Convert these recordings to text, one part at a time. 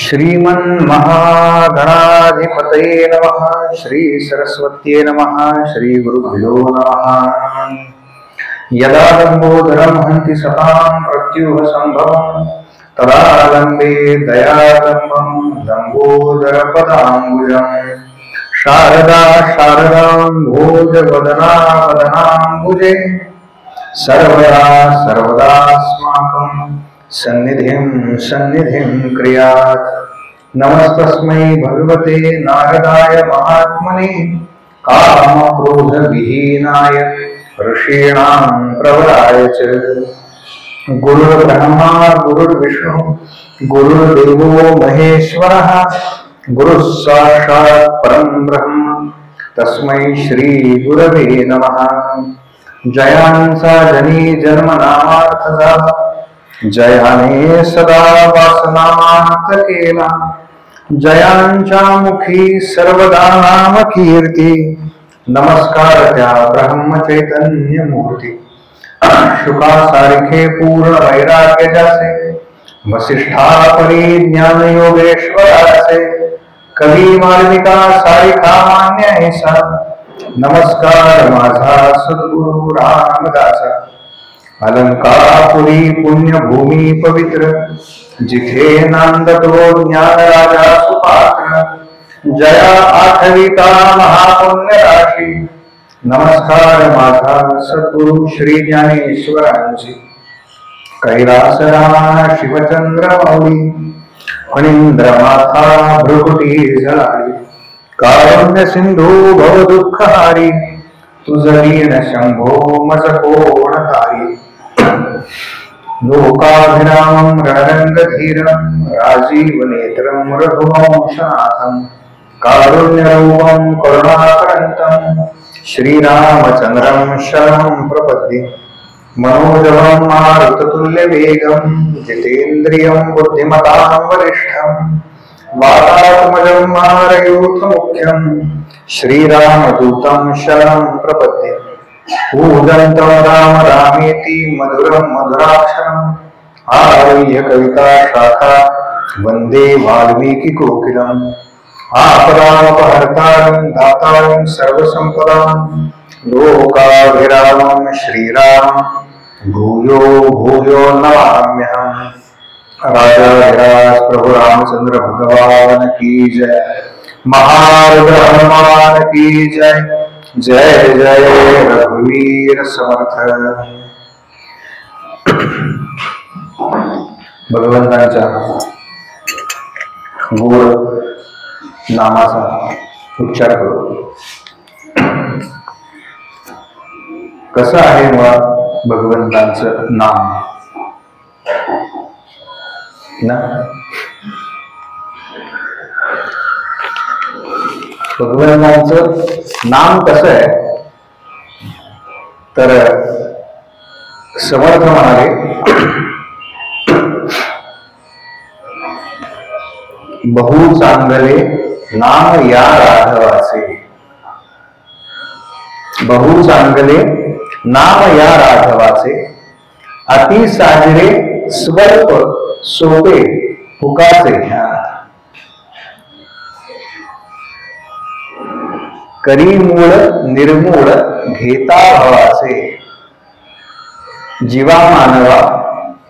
श्रीमन्महागणाधिपतये नमः। श्री सरस्वत्यै नमः। श्री गुरुभ्यो नमः। यदा लंबोदरं हन्ति सतां प्रत्युह संभवं तदा लंबे दयालंबं लंबोदरपदाम्बुजं शारदा शारदां भोजवदना वदनाम्बुजे सर्वदा सर्वदास्माकं सन्निधिं सन्निधिं क्रियात्। नमस्तस्मै भगवते नारदाय महात्मने कामक्रोधविहीनाय ऋषीणां प्रवराय च। गुरुर्ब्रह्मा गुरुर्विष्णु गुरुर्देवो महेश्वरः गुरुः साक्षात् परं ब्रह्म तस्मै श्री गुरवे नमः। जयांसा जनी जन्मनामार्थदा जयाने सदा वासनामार्थ केला जयांच्या मुखी सर्वदा नाम कीर्ती नमस्कार त्या ब्रह्म चैतन्य मूर्ती शुका सारखे पूर्ण वैराग्य जासे वसिष्ठा परी ज्ञान योगेश्वराचे कवी वाल्मिका सारिखा मान्य ऐसा नमस्कार माझा सद्गुरु रामदासा। अलंकापुरी पुण्यभूमी पवित्र जिथे नांदतो ज्ञान राजा सुपात्र जया आठविका महापुण्य राशी नमस्कार माझा सद्गुरु श्री ज्ञानेश्वरांची। कैलासरामा शिवचंद्र माऊली फणींद्र माथा भ्रुकुटी जळाली कारुण्य सिंधू भव दुःखहारी तुझरीन शंभो मज कोण तारी। लोकाभिरामं रणरंगधीरं राजीव नेत्रं रघुवंशनाथं कारुण्यरूपं करुणाकरन्तं श्रीरामचन्द्रं शरणं प्रपद्ये। मनोजवं मारुततुल्यवेगं जितेन्द्रियं बुद्धिमतां वरिष्ठं वातात्मजं मारयूथमुख्यं श्रीरामदूतं शरणं प्रपद्ये। पूजन्तं राम रामेति मधुरं मधुराक्षरम् आरुह्य कविता शाखा वन्दे वाल्मीकि कोकिलम्। आपदामपहर्तारं दातारं सर्वसम्पदां लोकाभिरामं श्रीराम भूयो भूयो नमाम्यहम्। राजाधिराज प्रभु रामचंद्र भगवान की जय। महारुद्र हनुमान की जय। जय जय रघुवीर समर्थ। भगवंतांच्या गोड नामाचा उच्चार करू। कसं आहे मुळात भगवंतांचं नाम ना? भगवंतांचं नाम कसं आहे तर समर्थ म्हणाले बहु चांगले नाम या राघवाचे। बहु चांगले नाम या राघवाचे अति साजरे स्वल्प सोपे फुकाचे करी मूळ निर्मूळ घेता भवाचे जीवा मानवा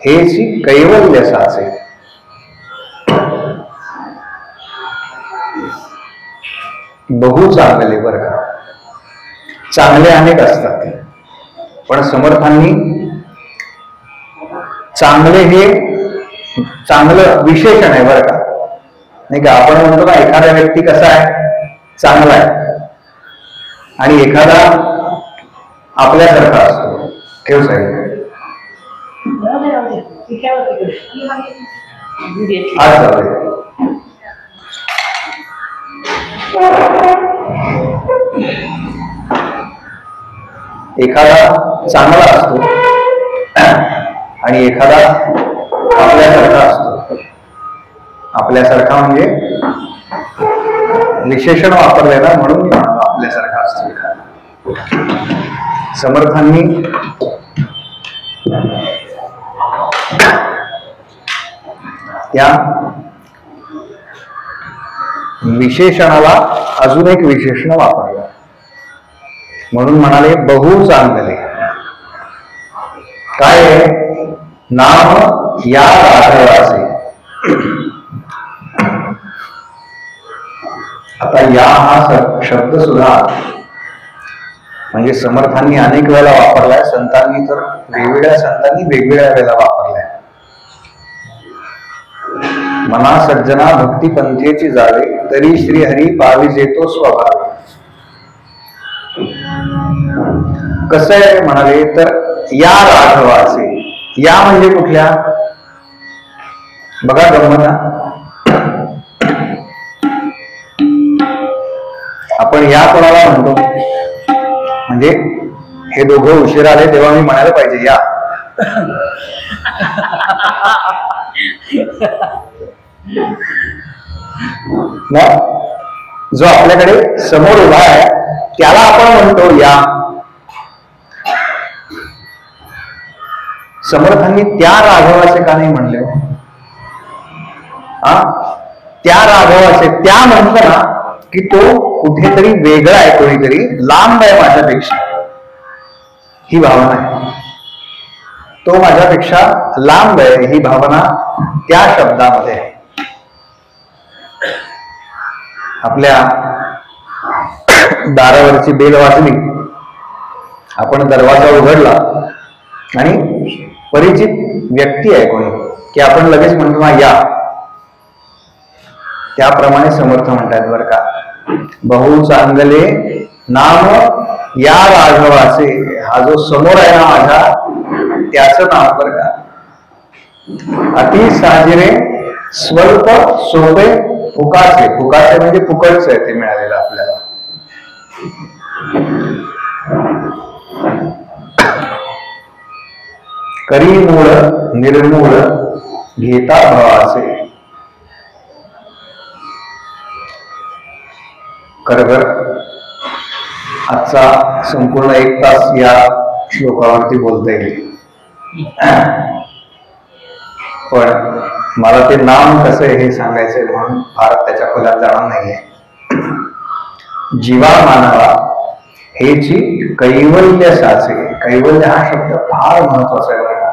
हेची कैवल्य साचे। बहु चांगले. बरं का, चांगले अनेक असतात, पण समर्थांनी चांगले हे चांगलं विशेषण आहे. बरं का, नाही का, आपण म्हणतो ना एखादा व्यक्ती कसा आहे, चांगला आहे, आणि एखादा आपल्यासारखा असतो. ठेव साहेब, आज चालू एखादा चांगला असतो आणि एखादा आपल्यासारखा असतो. आपल्यासारखा म्हणजे विशेषण वापरले ना, म्हणून आपल्यासारखा असतो एखादा. समर्थांनी त्या विशेषणाला अजून एक विशेषण वापरलं, म्हणून म्हणाले बहु चांगले. काय आहे? नाम या राघवाचे. आता या हा शब्द सुद्धा म्हणजे समर्थांनी अनेक वेळेला वापरलाय, संतांनी तर वेगवेगळ्या संतांनी वेगवेगळ्या वेळेला वापरलाय. मना सज्जना भक्ती पंथेची जावे, तरी श्रीहरी पावी जेतो स्वभाव. कसं आहे म्हणाले तर या राघवाचे. या म्हणजे कुठल्या? बघा गंमत, आपण या कोणाला म्हणतो? म्हणजे हे दोघं उशिरा आले तेव्हा मी म्हणायला पाहिजे या. ना, जो आपल्याकडे समोर उभा आहे त्याला आपण म्हणतो या. समर्थांनी त्या राघवाचे का नाही म्हणले? त्या राघवाचे, त्या म्हटलं ना की तो कुठेतरी वेगळा आहे, कोणीतरी लांब आहे माझ्यापेक्षा, ही भावना आहे. तो माझ्यापेक्षा लांब आहे ही भावना त्या शब्दामध्ये आहे. आपल्या दारावरची बेल वाजली, आपण दरवाजा उघडला आणि परिचित व्यक्ती आहे कोणी की आपण लगेच म्हणतो ना या. त्याप्रमाणे समर्थ म्हणतात बरं का, बहु चांगले नाम या राघवाचे. हा जो समोर आहे ना माझ्या, त्याचं नाव बरं का. अति साजिरे स्वल्प सोपे फुकाचे. फुकाचे म्हणजे फुकटच आहे ते मिळालेलं आपल्याला. करी मूळ निर्मूळ घेता भावाचे. खरं आजचा संपूर्ण 1 तास या श्लोकावरती बोलता येईल, पण मला ते नाम कसं आहे हे सांगायचंय, म्हणून फार त्याच्या खोलात जाणार नाहीये. जीवा मानवा हेची कैवल्य साचे. कैवल्य हा शब्द फार महत्वाचा आहे बघा.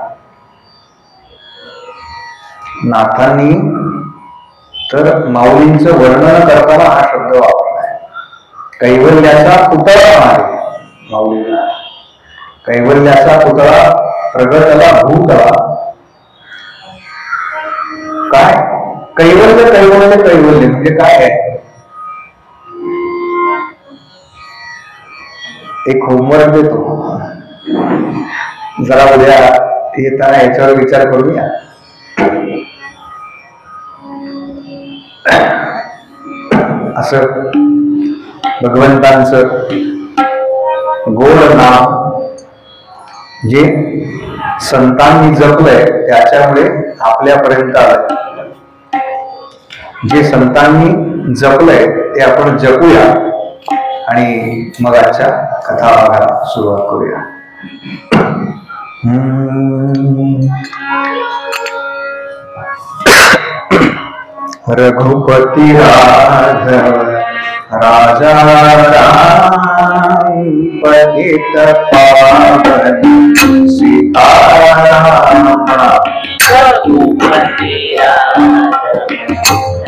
नाथांनी तर माऊलींचं वर्णन करताना हा शब्द वापरलाय. कैवल्याचा पुतळा आहे माऊलींना. कैवल्याचा पुतळा प्रगटला भूतळा. काय कैवल्य कैवल्य कैवल्य म्हणजे काय आहे? एक होमवर्क देतो, जरा उद्या येताना याच्यावर विचार करूया. असं भगवंतांचं गोड नाम जे संतांनी जपलंय त्याच्यामुळे आपल्यापर्यंत आलंय. जे संतांनी जपलंय ते आपण जपूया आणि मग आजच्या कथा भागाला सुरुवात करूया. रघुपती राघव राजा राम पतित पावन सीताराम. रघुपती राघव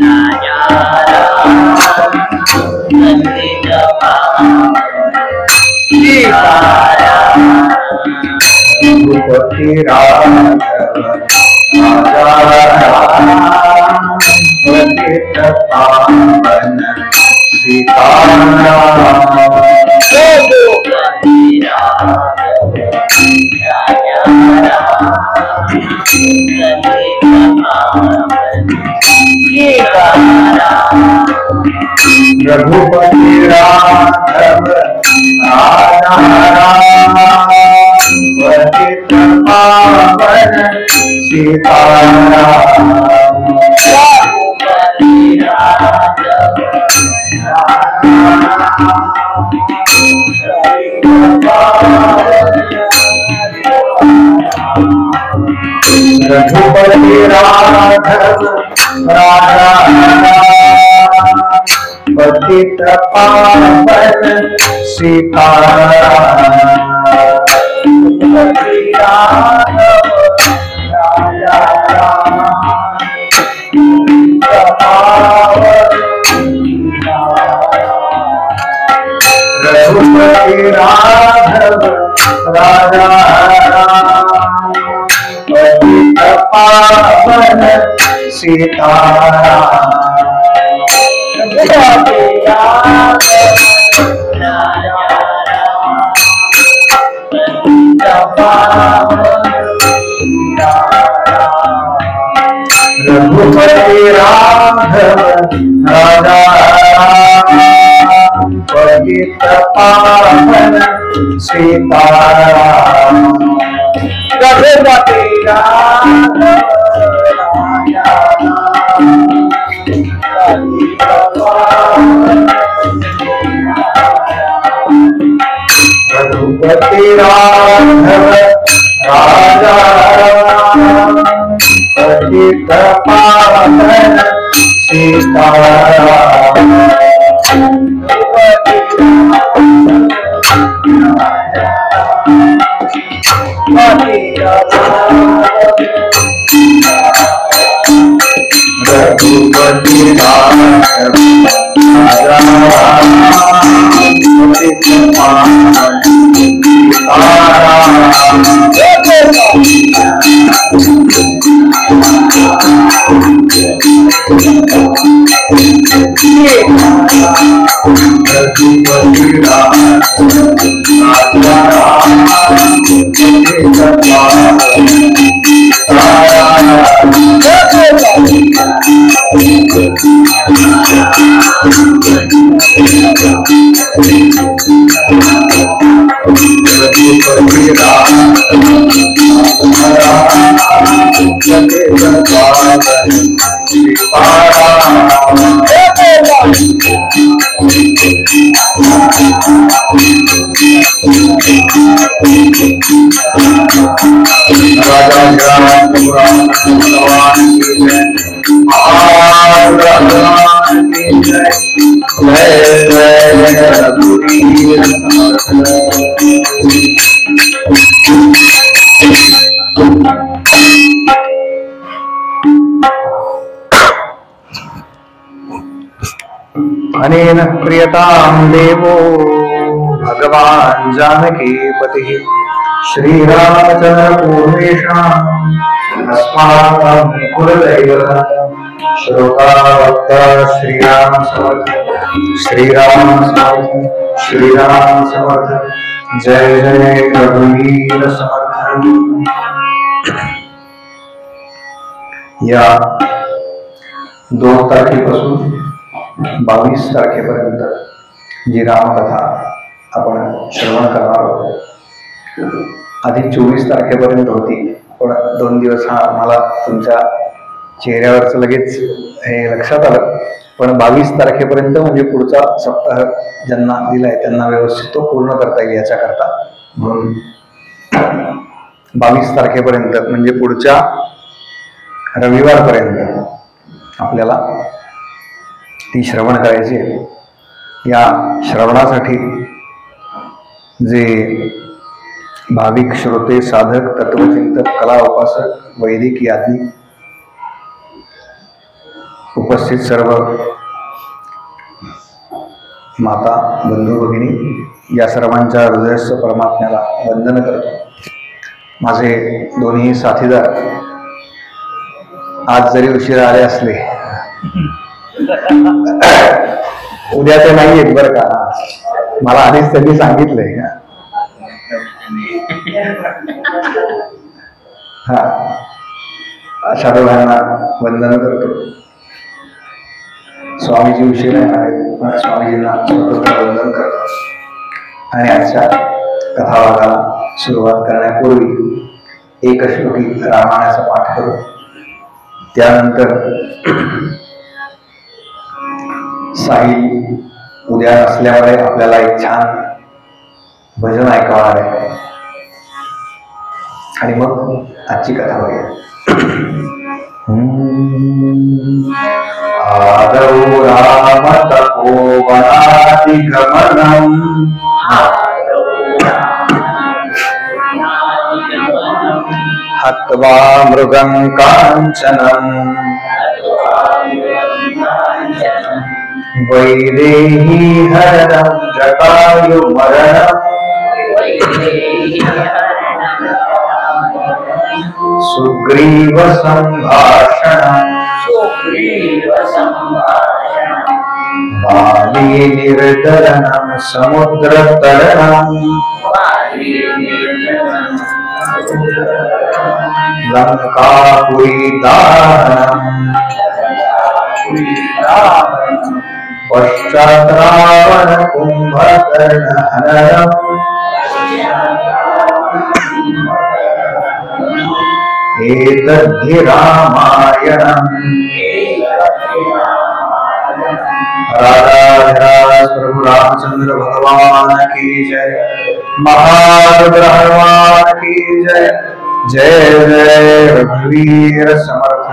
राजा राम रघुपति राघव पतित पावन सीताराम। रघुपति राघव राजा पतित पावन सीताराम। रघुपति राघव राजा पतित पावन सीताराम। रघुपति राघव राजा रघुपति राघव राजा पतित पावन सीताराम। रघुपति राघव राजा पतित पावन सीताराम। रघुपति राघव राजा रघुपति राघव राजा पतित पावन सीताराम। रघुपति राघव राजा पतित पावन सीताराम। रघुपति अनेन प्रियतां देवो भगवान् जानकीपतिः श्रीरामचन्द्र पूर्वेषाम् अस्माकं कुलदैवतः श्रोता श्रीराम समर्थ श्रीराम समर्थ श्रीराम समर्थ जय जय रघुवीर समर्थ। या 2 तारखेपासून 22 तारखेपर्यंत जी रामकथा आपण श्रवण करणार आहोत, आधी 24 तारखेपर्यंत होती, पण 2 दिवस हा मला तुमच्या चेहऱ्यावरचं लगेच हे लक्षात आलं, पण 22 तारखेपर्यंत म्हणजे पुढचा सप्ताह ज्यांना दिलाय त्यांना व्यवस्थित तो पूर्ण करता येईल याच्याकरता म्हणून 22 तारखेपर्यंत म्हणजे पुढच्या रविवारपर्यंत आपल्याला ती श्रवण करायची आहे। या श्रवणासाठी जे भाविक श्रोते साधक तत्वचिंतक कला उपासक वैदिक याज्ञिक उपस्थित सर्व माता बंधू भगिनी या सर्वांच्या हृदयस्थ परमात्म्याला वंदन करतो। माझे दोन्ही साथीदार आज जरी उशिरा आले असले उद्या ते नाही येत बरं का, मला आधीच त्यांनी सांगितलंय. हा, अशा दोघांना वंदन करतो. स्वामीजी उशिरा आहेत, स्वामीजींना स्वतंत्र वंदन करतो. आणि आजच्या कथावादाला सुरुवात करण्यापूर्वी एक श्लोकी रामायणाचा पाठ करू. त्यानंतर साई उद्या असल्यामुळे आपल्याला एक छान भजन ऐकवणार आहे आणि मग आजची कथा बघूया. आदौ राम तपोवनादि गमनम् हत्वा मृगं काञ्चनम् वैदेही हरणं जटायुमरणम् सुग्रीव संभाषणम् वाली निर्दलनं समुद्रतरणम् लंकापुरी दाहनम् पश्चात् रावण कुंभकर्ण हननम् एतद्धि रामायणम्. राधाधराज प्रभु रामचंद्र भगवान की जय. महारुद्र हनुमान की जय. जय जय रघुवीर समर्थ.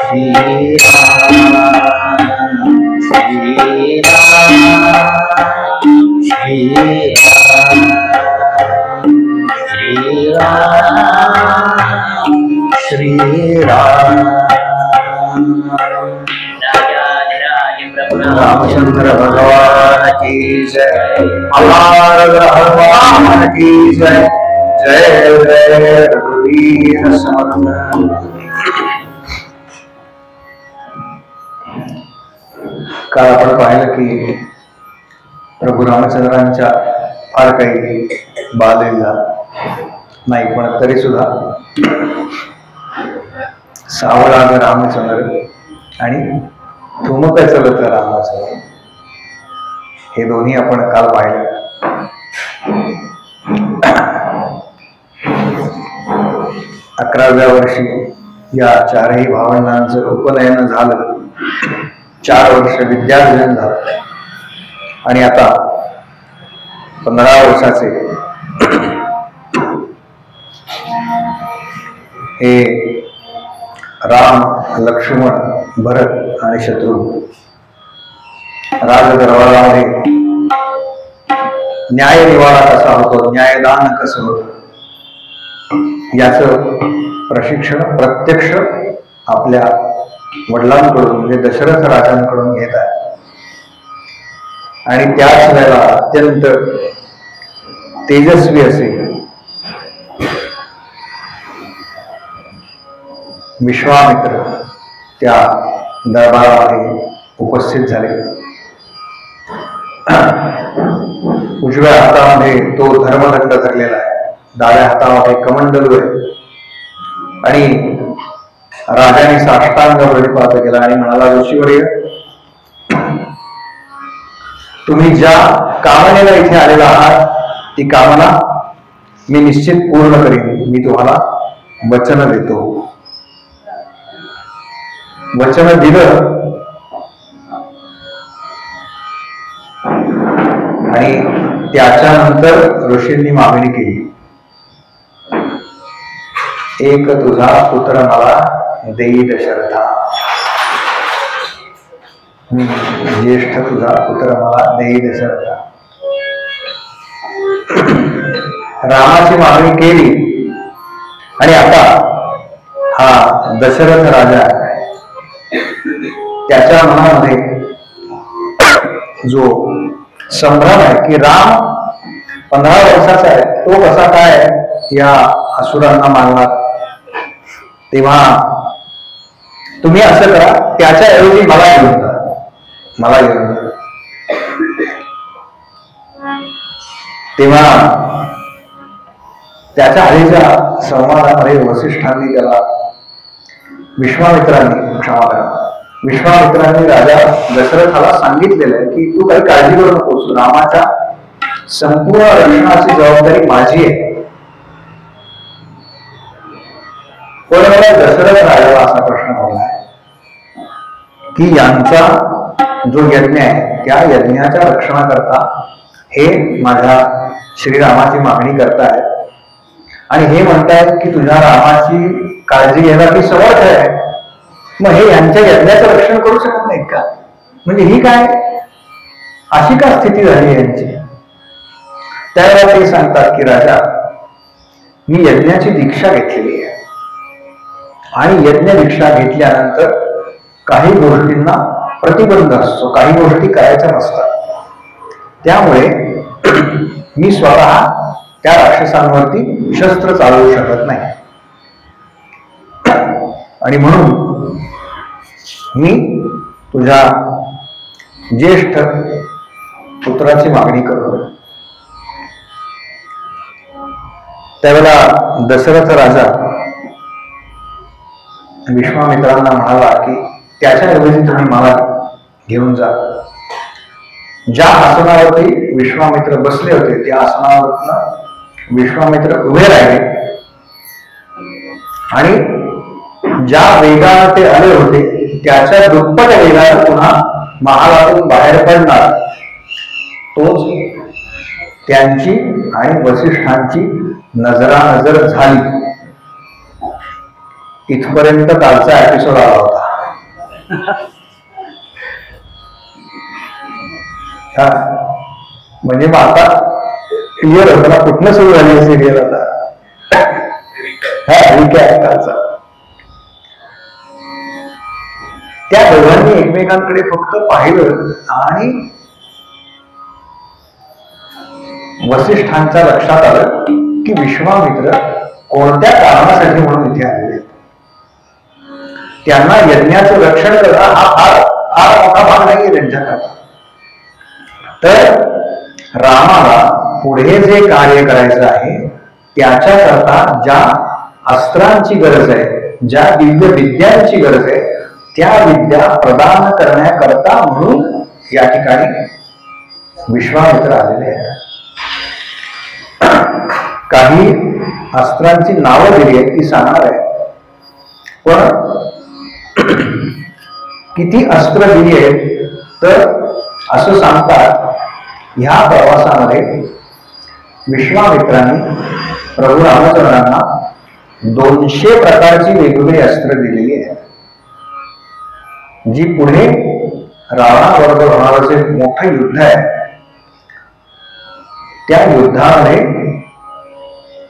रामचंद्र भगवान की जय, अमर भगवान की जय, जय जय रघुवीर समर्थ। काल आपण पाहिलं की प्रभू रामचंद्रांच्या फार काही बाललीला नाही, पण तरी सुद्धा सावळा रामचंद्र आणि ठुमक चलत रामचंद्र हे दोन्ही आपण काल पाहिलं. 11व्या वर्षी या चारही भावंडांचं उपनयन झालं, 4 वर्ष विद्यार्जन झालं आणि आता 15 वर्षाचे हे राम, लक्ष्मण, भरत आणि शत्रुघ्न राजदरबारामध्ये न्याय निवाडा कसा होतो, न्यायदान कसं होतं याचं प्रशिक्षण प्रत्यक्ष आपल्या वडिलांकडून म्हणजे दशरथ राजांकडून घेत आहे. आणि त्याच वेळेला अत्यंत तेजस्वी असे विश्वामित्र त्या दरबारामध्ये उपस्थित झाले. उजव्या हातामध्ये तो धर्मदंड धरलेला आहे, डाव्या हातामध्ये कमंडलू आहे आणि राजाने साष्टांग प्रणिपात केला आणि म्हणाला, ऋषीवर्य, तुम्ही ज्या कामनेला इथे आलेला आहात ती कामना मी निश्चित पूर्ण करीन. मी तुम्हाला वचन देतो. वचन दिलं आणि त्याच्यानंतर ऋषींनी मागणी केली, एक तुझा पुत्र मला देई दशरथा. ज्येष्ठ तुझा पुत्र मला देई दशरथा. रामाची मागणी केली आणि आता हा दशरथ राजा त्याच्या मनामध्ये जो संभ्रम आहे की राम 15 वर्षाचा आहे, तो कसा काय या असुरांना मारणार, तेव्हा तुम्ही असं करा, त्याच्या ऐवजी मला घेऊन जा, मला घेऊन जा. तेव्हा त्याच्या आधीच्या संवादामध्ये वसिष्ठांनी त्याला विश्वामित्रांनी राजा दशरथाला सांगितलेलं आहे की तू काही काळजी करू नकोस, रामाच्या संपूर्ण रक्षणाची जबाबदारी माझी आहे. पण मला दशरथ राजाला असा प्रश्न पडला आहे की यांचा जो यज्ञ आहे त्या यज्ञाच्या रक्षणाकरता हे माझ्या श्रीरामाची मागणी करतायत आणि हे म्हणतायत की तुझ्या रामाची काळजी घ्यायला ती समर्थ आहे, मग हे यांच्या यज्ञाचं रक्षण करू शकत नाहीत का? म्हणजे ही काय अशी का स्थिती झाली यांची? त्यावेळेला ते सांगतात की राजा, मी यज्ञाची दीक्षा घेतलेली आहे आणि यज्ञ दीक्षा घेतल्यानंतर काही गोष्टींना प्रतिबंध असतो, काही गोष्टी करायच्या नसतात. त्यामुळे मी स्वतः त्या राक्षसांवरती शस्त्र चालवू शकत नाही आणि म्हणून मी तुझ्या ज्येष्ठ पुत्राची मागणी करतो. त्यावेळेला दशरथ राजा विश्वामित्रांना म्हणाला की त्याच्या ऐवजी तुम्ही मला घेऊन जा. ज्या आसनावरती विश्वामित्र बसले होते त्या आसनावर विश्वामित्र उभे राहिले आणि ज्या वेगाने ते आले होते त्याच्या दुप्पट वेगाने पुन्हा महालातून बाहेर पडणार, तोच त्यांची आणि वसिष्ठांची नजरानजर झाली. इथपर्यंत कालचा एपिसोड आला होता. म्हणजे मग आता क्लिअर होतं ना कुठनं सुरू झाली सिरियल आता. कालचा त्या दोघांनी एकमेकांकडे फक्त पाहिलं आणि वसिष्ठांच्या लक्षात आलं की विश्वामित्र कोणत्या कारणासाठी म्हणून इथे आलेले. त्यांना यज्ञाचं रक्षण करणं हा फार फार मोठा भाग नाहीये त्यांच्याकरता. तर रामाला पुढे जे कार्य करायचं आहे त्याच्याकरता ज्या अस्त्रांची गरज आहे, ज्या दिव्य विद्यांची गरज आहे त्या विद्या प्रदान करण्याकरता म्हणून या ठिकाणी विश्वामित्र आलेले आहेत. काही अस्त्रांची नावं दिली आहेत ती सांगणार आहे, पण किती अस्त्र दिली आहेत तर असं सांगतात ह्या प्रवासामध्ये विश्वामित्रांनी प्रभू रामचंद्रांना 200 प्रकारची वेगवेगळी अस्त्र दिलेली आहेत, जी पुढे रावणाबरोबर होणारं जे मोठं युद्ध आहे त्या युद्धामध्ये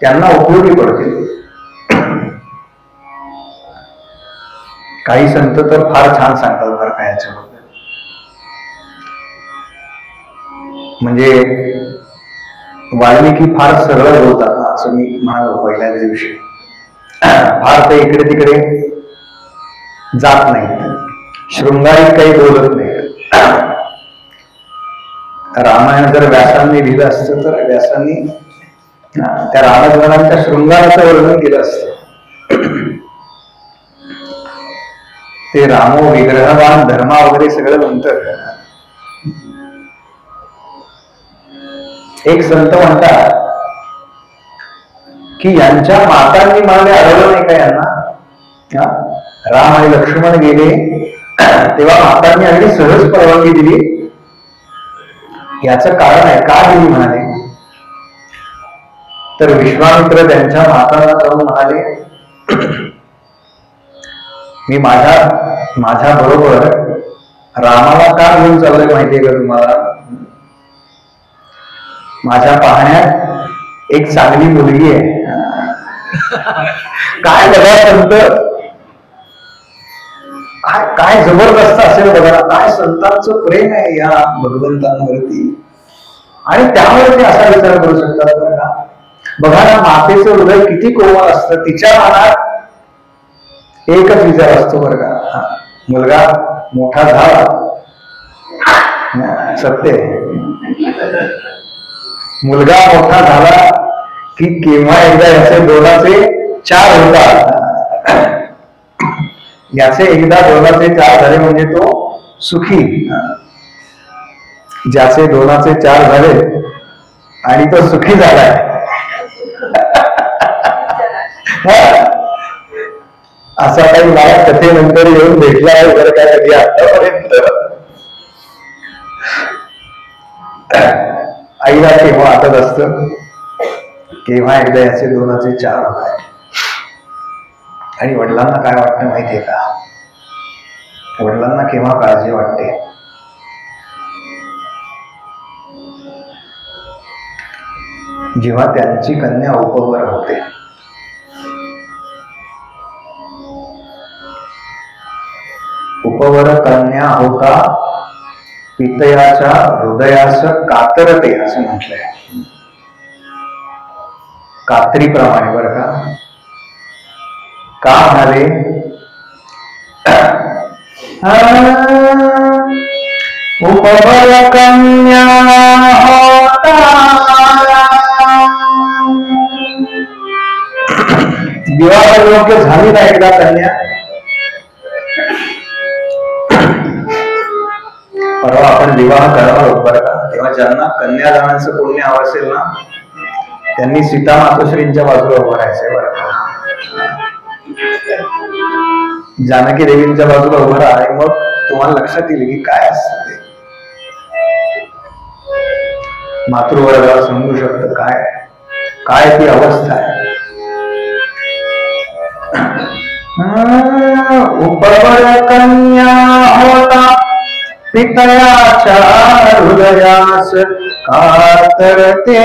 त्यांना उपयोगी पडतील. काही संत तर फार छान सांगतात बरं का याच्याबद्दल. म्हणजे वाल्मिकी फार सरळ बोलतात ना असं मी म्हणालो पहिल्याच दिवशी. फार ते इकडे तिकडे जात नाही, शृंगारीत काही बोलत नाही. रामायण जर व्यासांनी लिहिलं असतं तर व्यासांनी त्या रामचंद्रांच्या शृंगाराचं वर्णन केलं असतं. ते रामो विग्रहवान धर्मा वगैरे सगळं नंतर. एक संत म्हणतात की यांच्या मातांनी मला अडवलं नाही का यांना. राम आणि लक्ष्मण गेले तेव्हा मातांनी अगदी सहज परवानगी दिली. याचं कारण आहे, का दिली म्हणाले तर विश्वामित्र त्यांच्या मातांना जाऊन म्हणाले मी माझ्या बरोबर रामाला का घेऊन चाललोय माहितीये का तुम्हाला. माझ्या पाहण्यात एक चांगली मुलगी आहे. काय बघा संत, काय जबरदस्त असेल बघा, काय संतांचं प्रेम आहे या भगवंतांवरती. आणि त्यामुळे ते असा विचार करू शकतात बरं का. बघा ना मातेचं हृदय किती कोमल असतं, तिच्या मनात एकच विचार असतो बरं का, मुलगा मोठा झाला. सत्य मुलगा मोठा झाला की केव्हा एकदा याचे दोनाचे 4 होतात. याचे एकदा दोनाचे 4 झाले म्हणजे तो सुखी. ज्याचे दोनाचे 4 झाले आणि तो सुखी झालाय असा काही मला कथेनंतर येऊन भेटला आहे बरं का कधी आतापर्यंत. आईला केव्हा आठवत असत केव्हा एकदा याचे दोनाचे 4 होत. आणि वडिलांना काय वाटतं माहितीये का, वडिलांना केव्हा काळजी वाटते जेव्हा त्यांची कन्या उपवर होते. उपवर कन्या होता पितयाच्या हृदयास कातरते असं म्हटलंय. कात्रीप्रमाणे बरं का म्हणाले उपवर कन्या होता. विवाह योग्य झाली ना एकदा कन्या. परवा आपण विवाह करणार आहोत बरं का, तेव्हा ज्यांना कन्यादानाचं पुण्य हवं असेल ना त्यांनी सीता मातोश्रींच्या बाजूला उभं राहायचंय बरं का. जानकी देवींच्या बाजूला उभं राहा आणि मग तुम्हाला लक्षात येईल की काय असतं ते. मातृवर्गाला समजू शकतं काय ती अवस्था आहे. उपवर कन्या होता पितयाच्या हृदयास कातरते.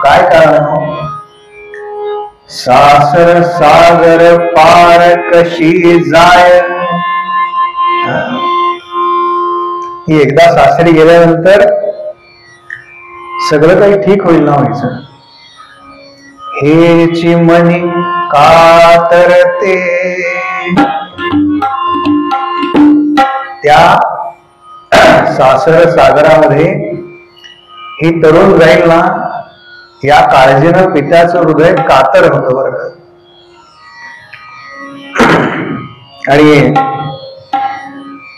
काय कारण? सासर सागर पार कशी जाय. ही एकदा सासरी गेल्यानंतर सगळं काही ठीक होईल ना व्हायचं, हेची मनी कातरते. त्या सासर सागरामध्ये ही तरुण जाईल ना, या काळजीनं पित्याचं हृदय कातर होतं बरं का. आणि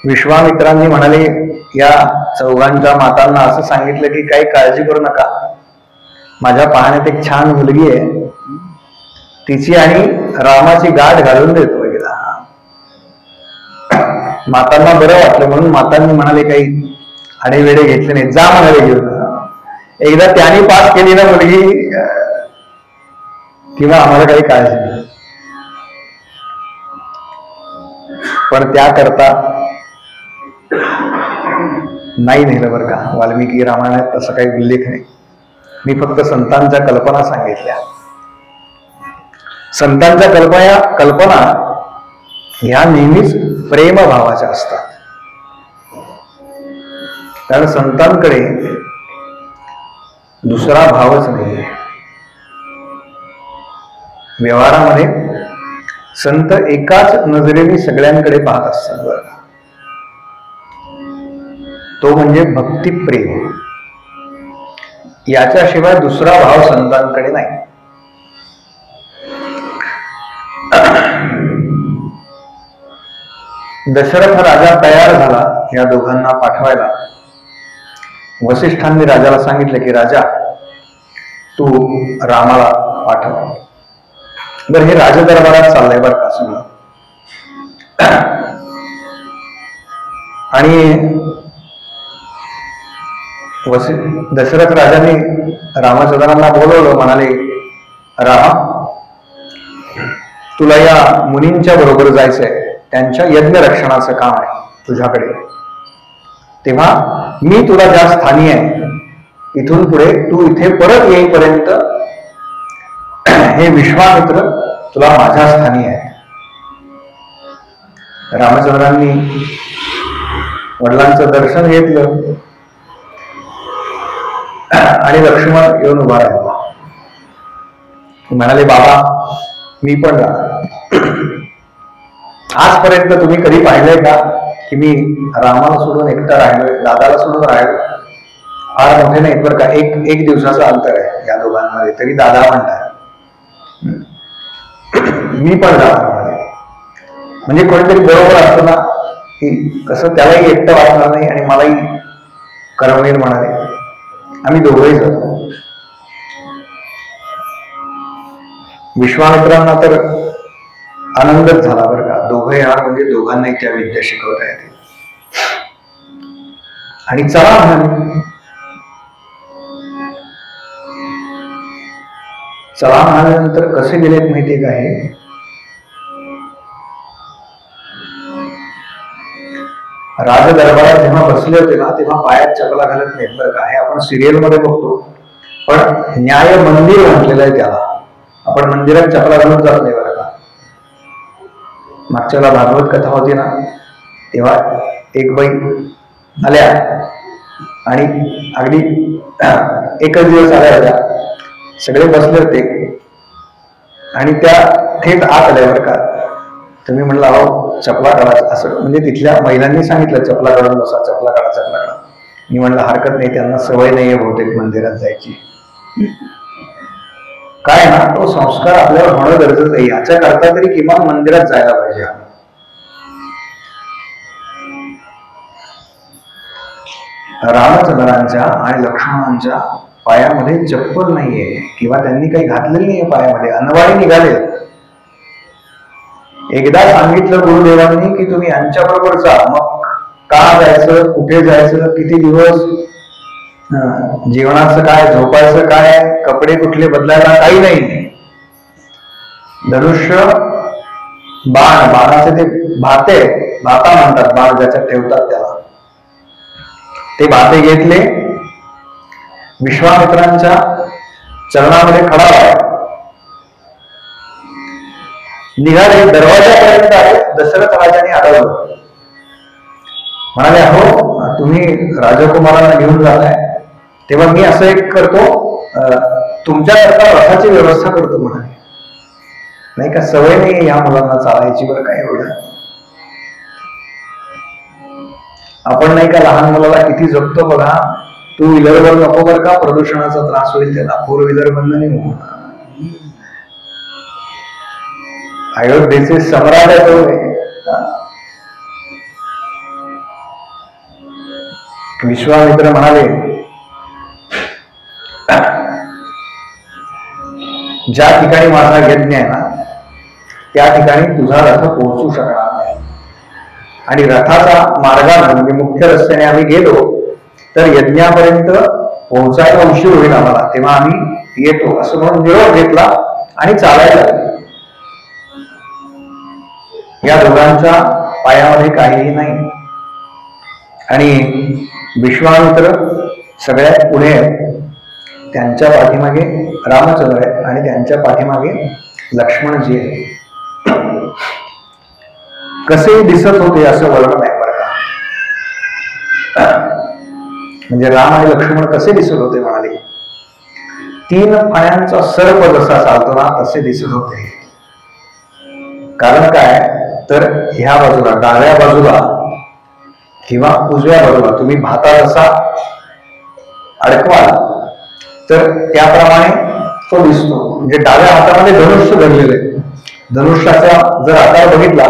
विश्वामित्रांनी म्हणाले या चौघांच्या मातांना असं सांगितलं की काही काळजी करू नका, माझ्या पाहण्यात एक छान मुलगी आहे, तिची आणि रामाची गाठ घालून देतो वगैरे. मातांना बरं वाटलं म्हणून मातांनी म्हणाले काही आडेवेडे घेतले नाही, जा म्हणाले घेऊन. एकदा त्यांनी पास केली ना मुलगी किंवा आम्हाला काही काळजी नाही. पण त्याकरता नाही नेलं बरं का. वाल्मिकी रामायणात तसं काही उल्लेख नाही. मी फक्त संतांच्या कल्पना सांगितल्या. संतांच्या कल्पना ह्या नेहमीच प्रेमभावाच्या असतात. कारण संतांकडे दुसरा भावच नाही. व्यवहारामध्ये संत एकाच नजरेने सगळ्यांकडे पाहत असतात बरं. तो म्हणजे भक्तिप्रेम. याच्याशिवाय दुसरा भाव संतांकडे नाही. दशरथ राजा तयार झाला या दोघांना पाठवायला. वसिष्ठांनी राजाला सांगितलं की राजा तू रामाला पाठव. बरं, हे राजदरबारात चाललंय बरं का सगळं. आणि दशरथ राजाने रामचंद्रांना बोलवलं. म्हणाले राम, तुला या मुनींच्या बरोबर जायचंय, त्यांच्या यज्ञ रक्षणाचं काम आहे तुझ्याकडे. तेव्हा मी तुला ज्या स्थानी आहे इथून पुढे तू इथे परत येईपर्यंत हे विश्वामित्र तुला माझ्या स्थानी आहे. रामचंद्रांनी वडिलांचं दर्शन घेतलं आणि लक्ष्मण येऊन उभा राहिला. म्हणाले बाबा मी पण राहणार. आजपर्यंत तुम्ही कधी पाहिलंय का की मी रामाला सोडून एकटा राहिलोय, दादाला सोडून राहिलो? फार मोठे नाहीत बरं का, एक दिवसाचं अंतर आहे या दोघांमध्ये, तरी दादा म्हणतात. मी पण राहणार म्हणजे कोणीतरी बरोबर असतं ना की कसं त्यालाही एकटं वाटणार नाही आणि मलाही करमणीर म्हणाले. आम्ही दोघंही जातो. विश्वामित्रांना तर आनंदच झाला बरं का. दोघं येणार म्हणजे दोघांनाही त्या विद्या शिकवता येते. आणि चला म्हणाले. चला म्हणाल्यानंतर कसे गेलेत माहितीये का? हे राजदरबारात जेव्हा बसले होते ना तेव्हा पायात चपला घालत नाहीत बरं का. हे आपण सिरियल मध्ये बघतो, पण न्याय मंदिर म्हटलेलं आहे त्याला. आपण मंदिरात चपला घालून जात नाही बरं का. मागच्याला भागवत कथा होती ना तेव्हा एक बाई आल्या आणि अगदी एकच दिवस आल्या होत्या. सगळे बसले होते आणि त्या थेट आत आल्या बरं का. तुम्ही म्हटलं अहो चपला काढा, असं म्हणजे तिथल्या महिलांनी सांगितलं चपला काढून बसा, चपला काढा, चपला काढा. मी म्हटलं हरकत नाही, त्यांना सवय नाहीये बहुतेक मंदिरात जायची. काय ना तो संस्कार आपल्यावर होणं गरजेचं आहे. याच्या करता तरी किमान मंदिरात जायला पाहिजे. रामचंद्रांच्या आणि लक्ष्मणांच्या पायामध्ये चप्पल नाहीये किंवा त्यांनी काही घातलेलं नाहीये पायामध्ये, अनवाणी निघाले. एकदा सांगितलं गुरुदेवांनी की तुम्ही यांच्या बरोबर जा. मग का जायचं, कुठे जायचं, किती दिवस, जेवणाचं काय, झोपायचं काय, कपडे कुठले बदलायला काही नाही. धनुष्य बाण, बाणाचे ते भाते, भाता म्हणतात, बाण ज्याच्यात ठेवतात त्याला, ते भाते घेतले, विश्वामित्रांच्या चरणामध्ये खडा आहे, निघाले, दरवाजापर्यंत आले. दशरथ राजाने अडवलं, म्हणाले अहो तुम्ही राजकुमारांना घेऊन जाताय, तेव्हा मी असं एक करतो, तुमच्याकरता रथाची व्यवस्था करतो म्हणाले. नाही का, सवय नाही या मुलांना चालायची बरं काय एवढं. आपण नाही का लहान मुलाला किती जपतो बघा, टू व्हीलरवर नको बरं का, प्रदूषणाचा त्रास होईल त्याला, फोर व्हीलर बंद नाही होणार. अयोध्येचे सम्राट आहे तो. विश्वामित्र म्हणाले ज्या ठिकाणी माझा यज्ञ आहे ना त्या ठिकाणी तुझा रथ पोहोचू शकणार नाही, आणि रथाचा मार्गाने म्हणजे मुख्य रस्त्याने आम्ही गेलो तर यज्ञापर्यंत पोहोचायला उशीर होईल आम्हाला, तेव्हा आम्ही येतो असं म्हणून निरोप घेतला आणि चालायला लागलो. या दोघांच्या पायामध्ये काहीही नाही, आणि विश्वामित्र सगळ्यात पुढे आहे, त्यांच्या पाठीमागे रामचंद्र आहे आणि त्यांच्या पाठीमागे लक्ष्मणजी आहे. कसे दिसत होते असं वर्णन आहे बरं का, म्हणजे राम आणि लक्ष्मण कसे दिसत होते म्हणाले, 3 फण्यांचा सर्प जसा चालतो ना तसे दिसत होते. कारण काय तर ह्या बाजूला डाव्या बाजूला किंवा उजव्या बाजूला तुम्ही भाता जसा अडकवाल तर त्याप्रमाणे तो दिसतो. म्हणजे डाव्या हातामध्ये धनुष्य धरलेले, धनुष्याचा जर आकार बघितला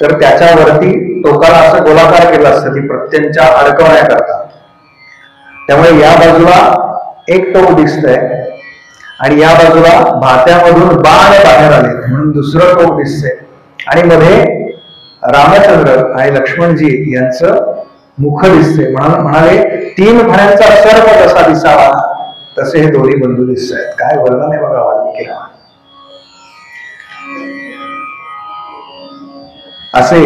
तर त्याच्यावरती टोकाला असं गोलाकार केलं असतं ती प्रत्यंच्या अडकवण्याकरता. त्यामुळे या बाजूला एक टोक दिसतंय आणि या बाजूला भात्यामधून बाण बाहेर आले म्हणून दुसरं टोक दिसतंय, आणि मध्ये रामचंद्र आणि लक्ष्मणजी यांचं मुख दिसते. म्हणून म्हणाले 3 फण्यांचा सर्प जसा दिसावा तसे हे दोन्ही बंधू दिसत आहेत. काय वर्णन आहे बघा वाल्मिकीला. असे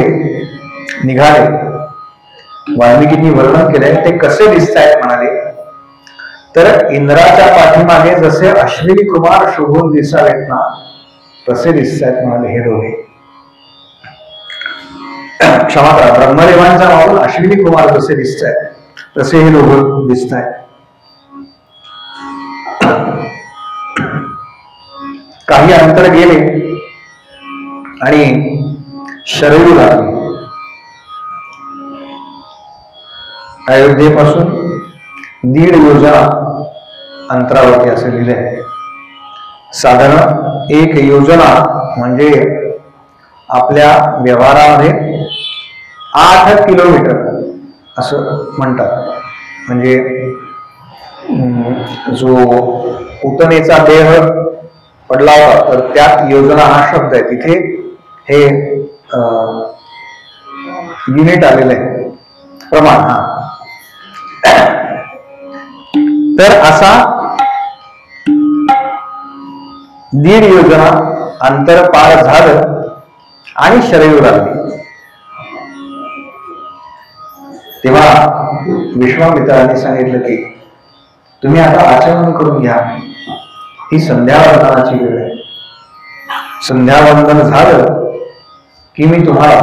निघाले, वाल्मिकींनी वर्णन केलंय. ते कसे दिसत आहेत म्हणाले तर इंद्राच्या पाठीमागे जसे अश्विनी कुमार शोभून दिसावेत ना तसे दिसत आहेत म्हणाले हे दोघे. क्षमा करा, ब्रह्मदेवांच्या मागून अश्विनी कुमार जसे दिसत आहेत तसे हे दोघं दिसत आहेत. काही अंतर गेले आणि शरयू लागली. अयोध्येपासून 1.5 योजना अंतरावरती असे लिहिले आहे. साधारण 1 योजना म्हणजे आपल्या व्यवहारामध्ये 8 किलोमीटर असं म्हणतात. म्हणजे जो पूतनेचा देह पडला होता तर त्यात योजना हा शब्द आहे, तिथे हे युनिट आलेलं आहे, प्रमाण. तर असा 1.5 योजना अंतर पार झालं आणि शरयू लागली. तेव्हा विश्वामित्रांनी सांगितलं की तुम्ही आता आचमन करून घ्या, ही संध्यावंदनाची वेळ आहे. संध्यावंदन झालं की मी तुम्हाला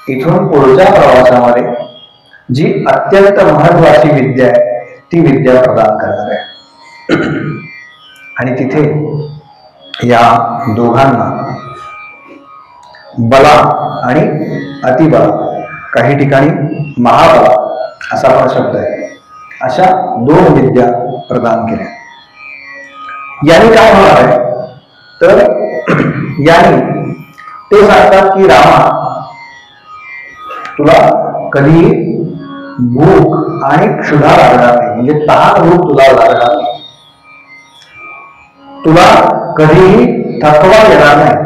इथून पुढच्या प्रवासामध्ये जी अत्यंत महत्वाची विद्या आहे ती विद्या प्रदान करणार आहे. आणि तिथे या दोघांना बला आणि अतिबला, काही ठिकाणी महाबला असा पण शब्द आहे, अशा 2 विद्या प्रदान केल्या. याने काय होणार आहे तर याने ते सांगतात की रामा तुला कधी भूक आणि क्षुधा लागणार नाही, म्हणजे तहान भूक तुला लागणार नाही, तुला कधीही थकवा येणार नाही.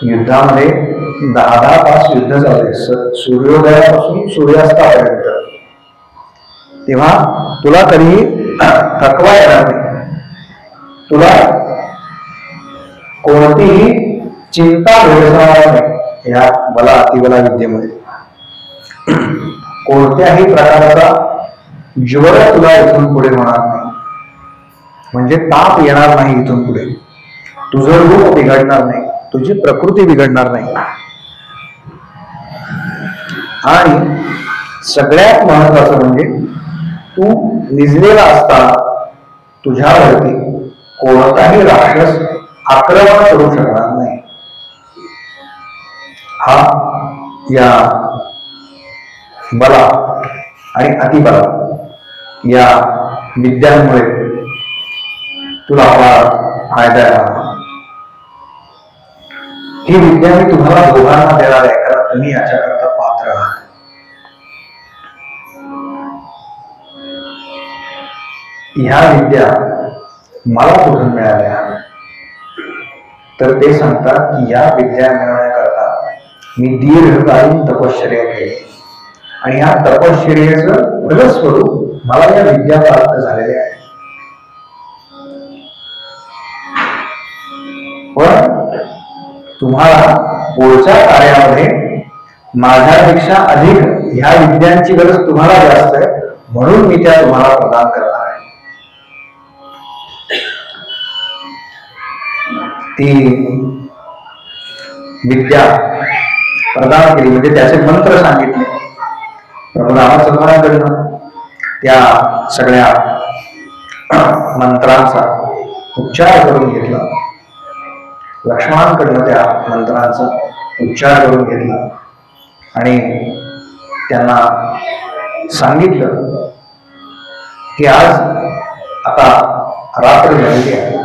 युद्धामध्ये 10 तास युद्ध चालले, सूर्योदयापासून सूर्यास्तापर्यंत, तेव्हा तुला कधीही थकवा येणार नाही, तुला कोणतीही चिंता भेडसावणार नाही या बला अतिबला विद्येमध्ये. कोणत्याही प्रकारचा ज्वर तुला इथून पुढे होणार नाही, म्हणजे ताप येणार नाही इथून पुढे, तुझं रूप बिघडणार नाही, तुझी प्रकृती बिघडणार नाही. आणि सगळ्यात महत्वाचं म्हणजे तू निजलेला असताना तुझ्यावरती कोणताही राक्षस आक्रमण करू शकणार नाही. हा या बला आणि अतिबला या विद्यांमुळे तुला फायदा आहे. ही विद्या मी तुम्हाला दोघांना देणार आहे, कारण तुम्ही याच्याकरता पात्र आहात. ह्या विद्या मला कुठून मिळाल्या, तर ते सांगतात की या विद्या मिळवण्याकरता मी दीर्घकालीन तपश्चर्या केली आणि या तपश्चर्याचं फलस्वरूप मला या विद्या प्राप्त झालेल्या आहेत. पण तुम्हाला पुढच्या कार्यामध्ये माझ्यापेक्षा अधिक ह्या विद्यांची गरज तुम्हाला जास्त आहे, म्हणून मी त्या तुम्हाला प्रदान करणार आहे. ती विद्या प्रदान केली म्हणजे त्याचे मंत्र सांगितले प्रभू रामचंद्रांकडनं. त्या सगळ्या मंत्रांचा उच्चार करून घेतला, लक्ष्मणांकडनं त्या मंत्रांचा उच्चार करून घेतला आणि त्यांना सांगितलं की आज आता रात्र झालेली आहे,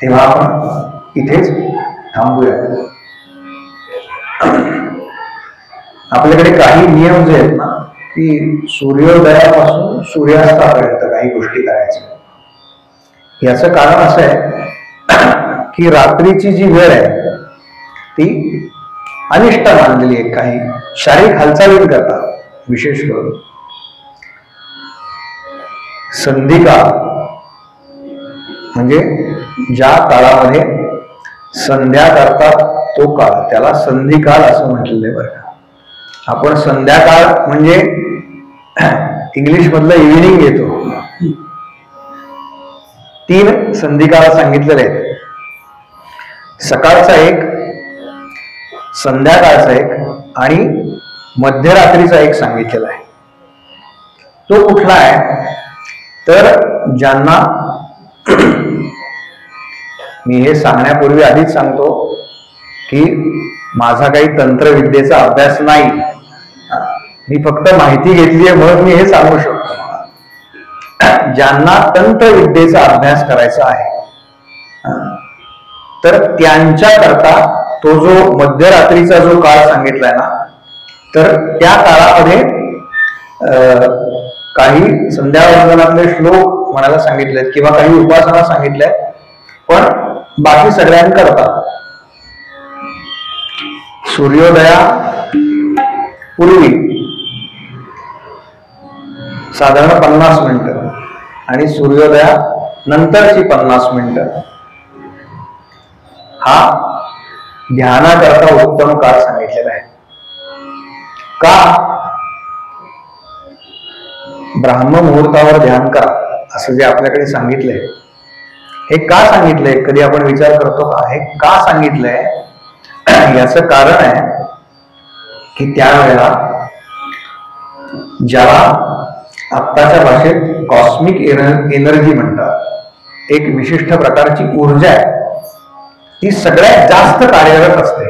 तेव्हा आपण इथेच थांबूया. आपल्याकडे काही नियम जे आहेत ना, की सूर्योदयापासून सूर्यास्तापर्यंत काही गोष्टी करायच्या. याचं कारण असं आहे की रात्रीची जी वेळ आहे ती अनिष्ट मानलेली आहे. काही शारीरिक हालचाली करतात, विशेष करून संधिकाळ म्हणजे ज्या काळामध्ये संध्या करतात तो काळ, त्याला संधिकाळ असं म्हटलेलं आहे. बरं, आपण संध्याकाळ म्हणजे इंग्लिश मधलं इव्हिनिंग घेतो. 3 संधिकाळ सांगितलेले आहेत, सकाळचा एक, संध्याकाळचा एक आणि मध्यरात्रीचा एक सांगितलेला आहे. तो कुठला आहे तर ज्यांना, मी हे सांगण्यापूर्वी आधीच सांगतो की माझा काही तंत्रविद्येचा अभ्यास नाही, मी फक्त माहिती घेतली आहे म्हणून मी हे सांगू शकतो. ज्यांना तंत्रविद्येचा अभ्यास करायचा आहे तर त्यांच्याकरता तो जो मध्यरात्रीचा जो काळ सांगितलाय ना, तर त्या काळामध्ये काही संध्यावंदनातले श्लोक म्हणायला सांगितलेत किंवा काही उपासना सांगितल्यात, पण बाकी सगळ्यांकरता सूर्योदया पूर्वी साधारण 50 मिनिटं आणि सूर्योदया नंतरची 50 मिनिटं हा ध्यानाकरता उत्तम काळ सांगितलेला आहे. का? ब्राह्म मुहूर्तावर ध्यान करा असं जे आपल्याकडे सांगितलंय, हे का सांगितलंय कधी आपण विचार करतो का? हे का सांगितलंय याचं कारण आहे की त्यावेळेला ज्याला आत्ताच्या भाषेत कॉस्मिक एनर्जी म्हणतात, एक विशिष्ट प्रकारची ऊर्जा आहे, ती सगळ्यात जास्त कार्यरत असते.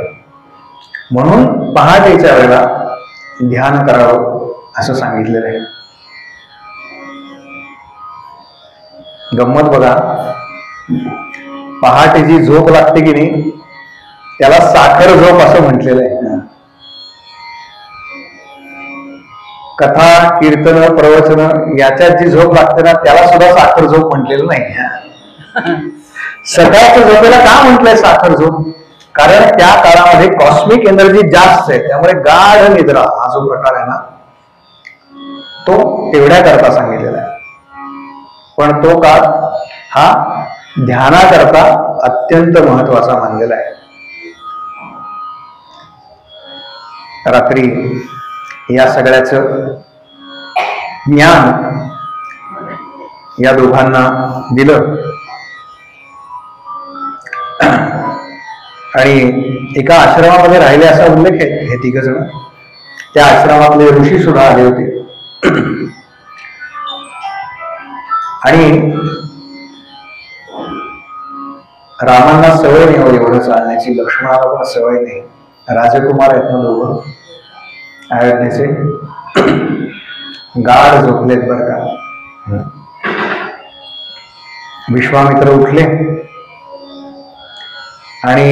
म्हणून पहाटेच्या वेळेला ध्यान करावं असं सांगितलेलं आहे. गंमत बघा, पहाटे जी झोप लागते की नाही त्याला साखर झोप असं म्हटलेलं आहे. कथा, कीर्तन, प्रवचन याच्यात जी झोप लागते ना त्याला सुद्धा साखर झोप म्हटलेलं नाही. सकाळच्या झोपेला का म्हटलंय साखर झोप? कारण त्या काळामध्ये कॉस्मिक एनर्जी जास्त आहे, त्यामुळे गाढ निद्रा हा जो प्रकार आहे ना तो तेवढ्या करता सांगितलेला आहे. पण तो काळ हा ध्यानाकरता अत्यंत महत्वाचा मानलेला आहे. रात्री या सगळ्याचं ज्ञान या दोघांना दिलं आणि एका आश्रमामध्ये राहिले असा उल्लेख आहे. हे तिघ जण त्या आश्रमातले ऋषी सुद्धा आले होते आणि रामांना सवय नाही एवढं चालण्याची, लक्ष्मणाला पण सवय नाही. राजकुमार आहेत ना दोघं अयोध्येचे, गाढ झोपलेत बरं का. विश्वामित्र उठले आणि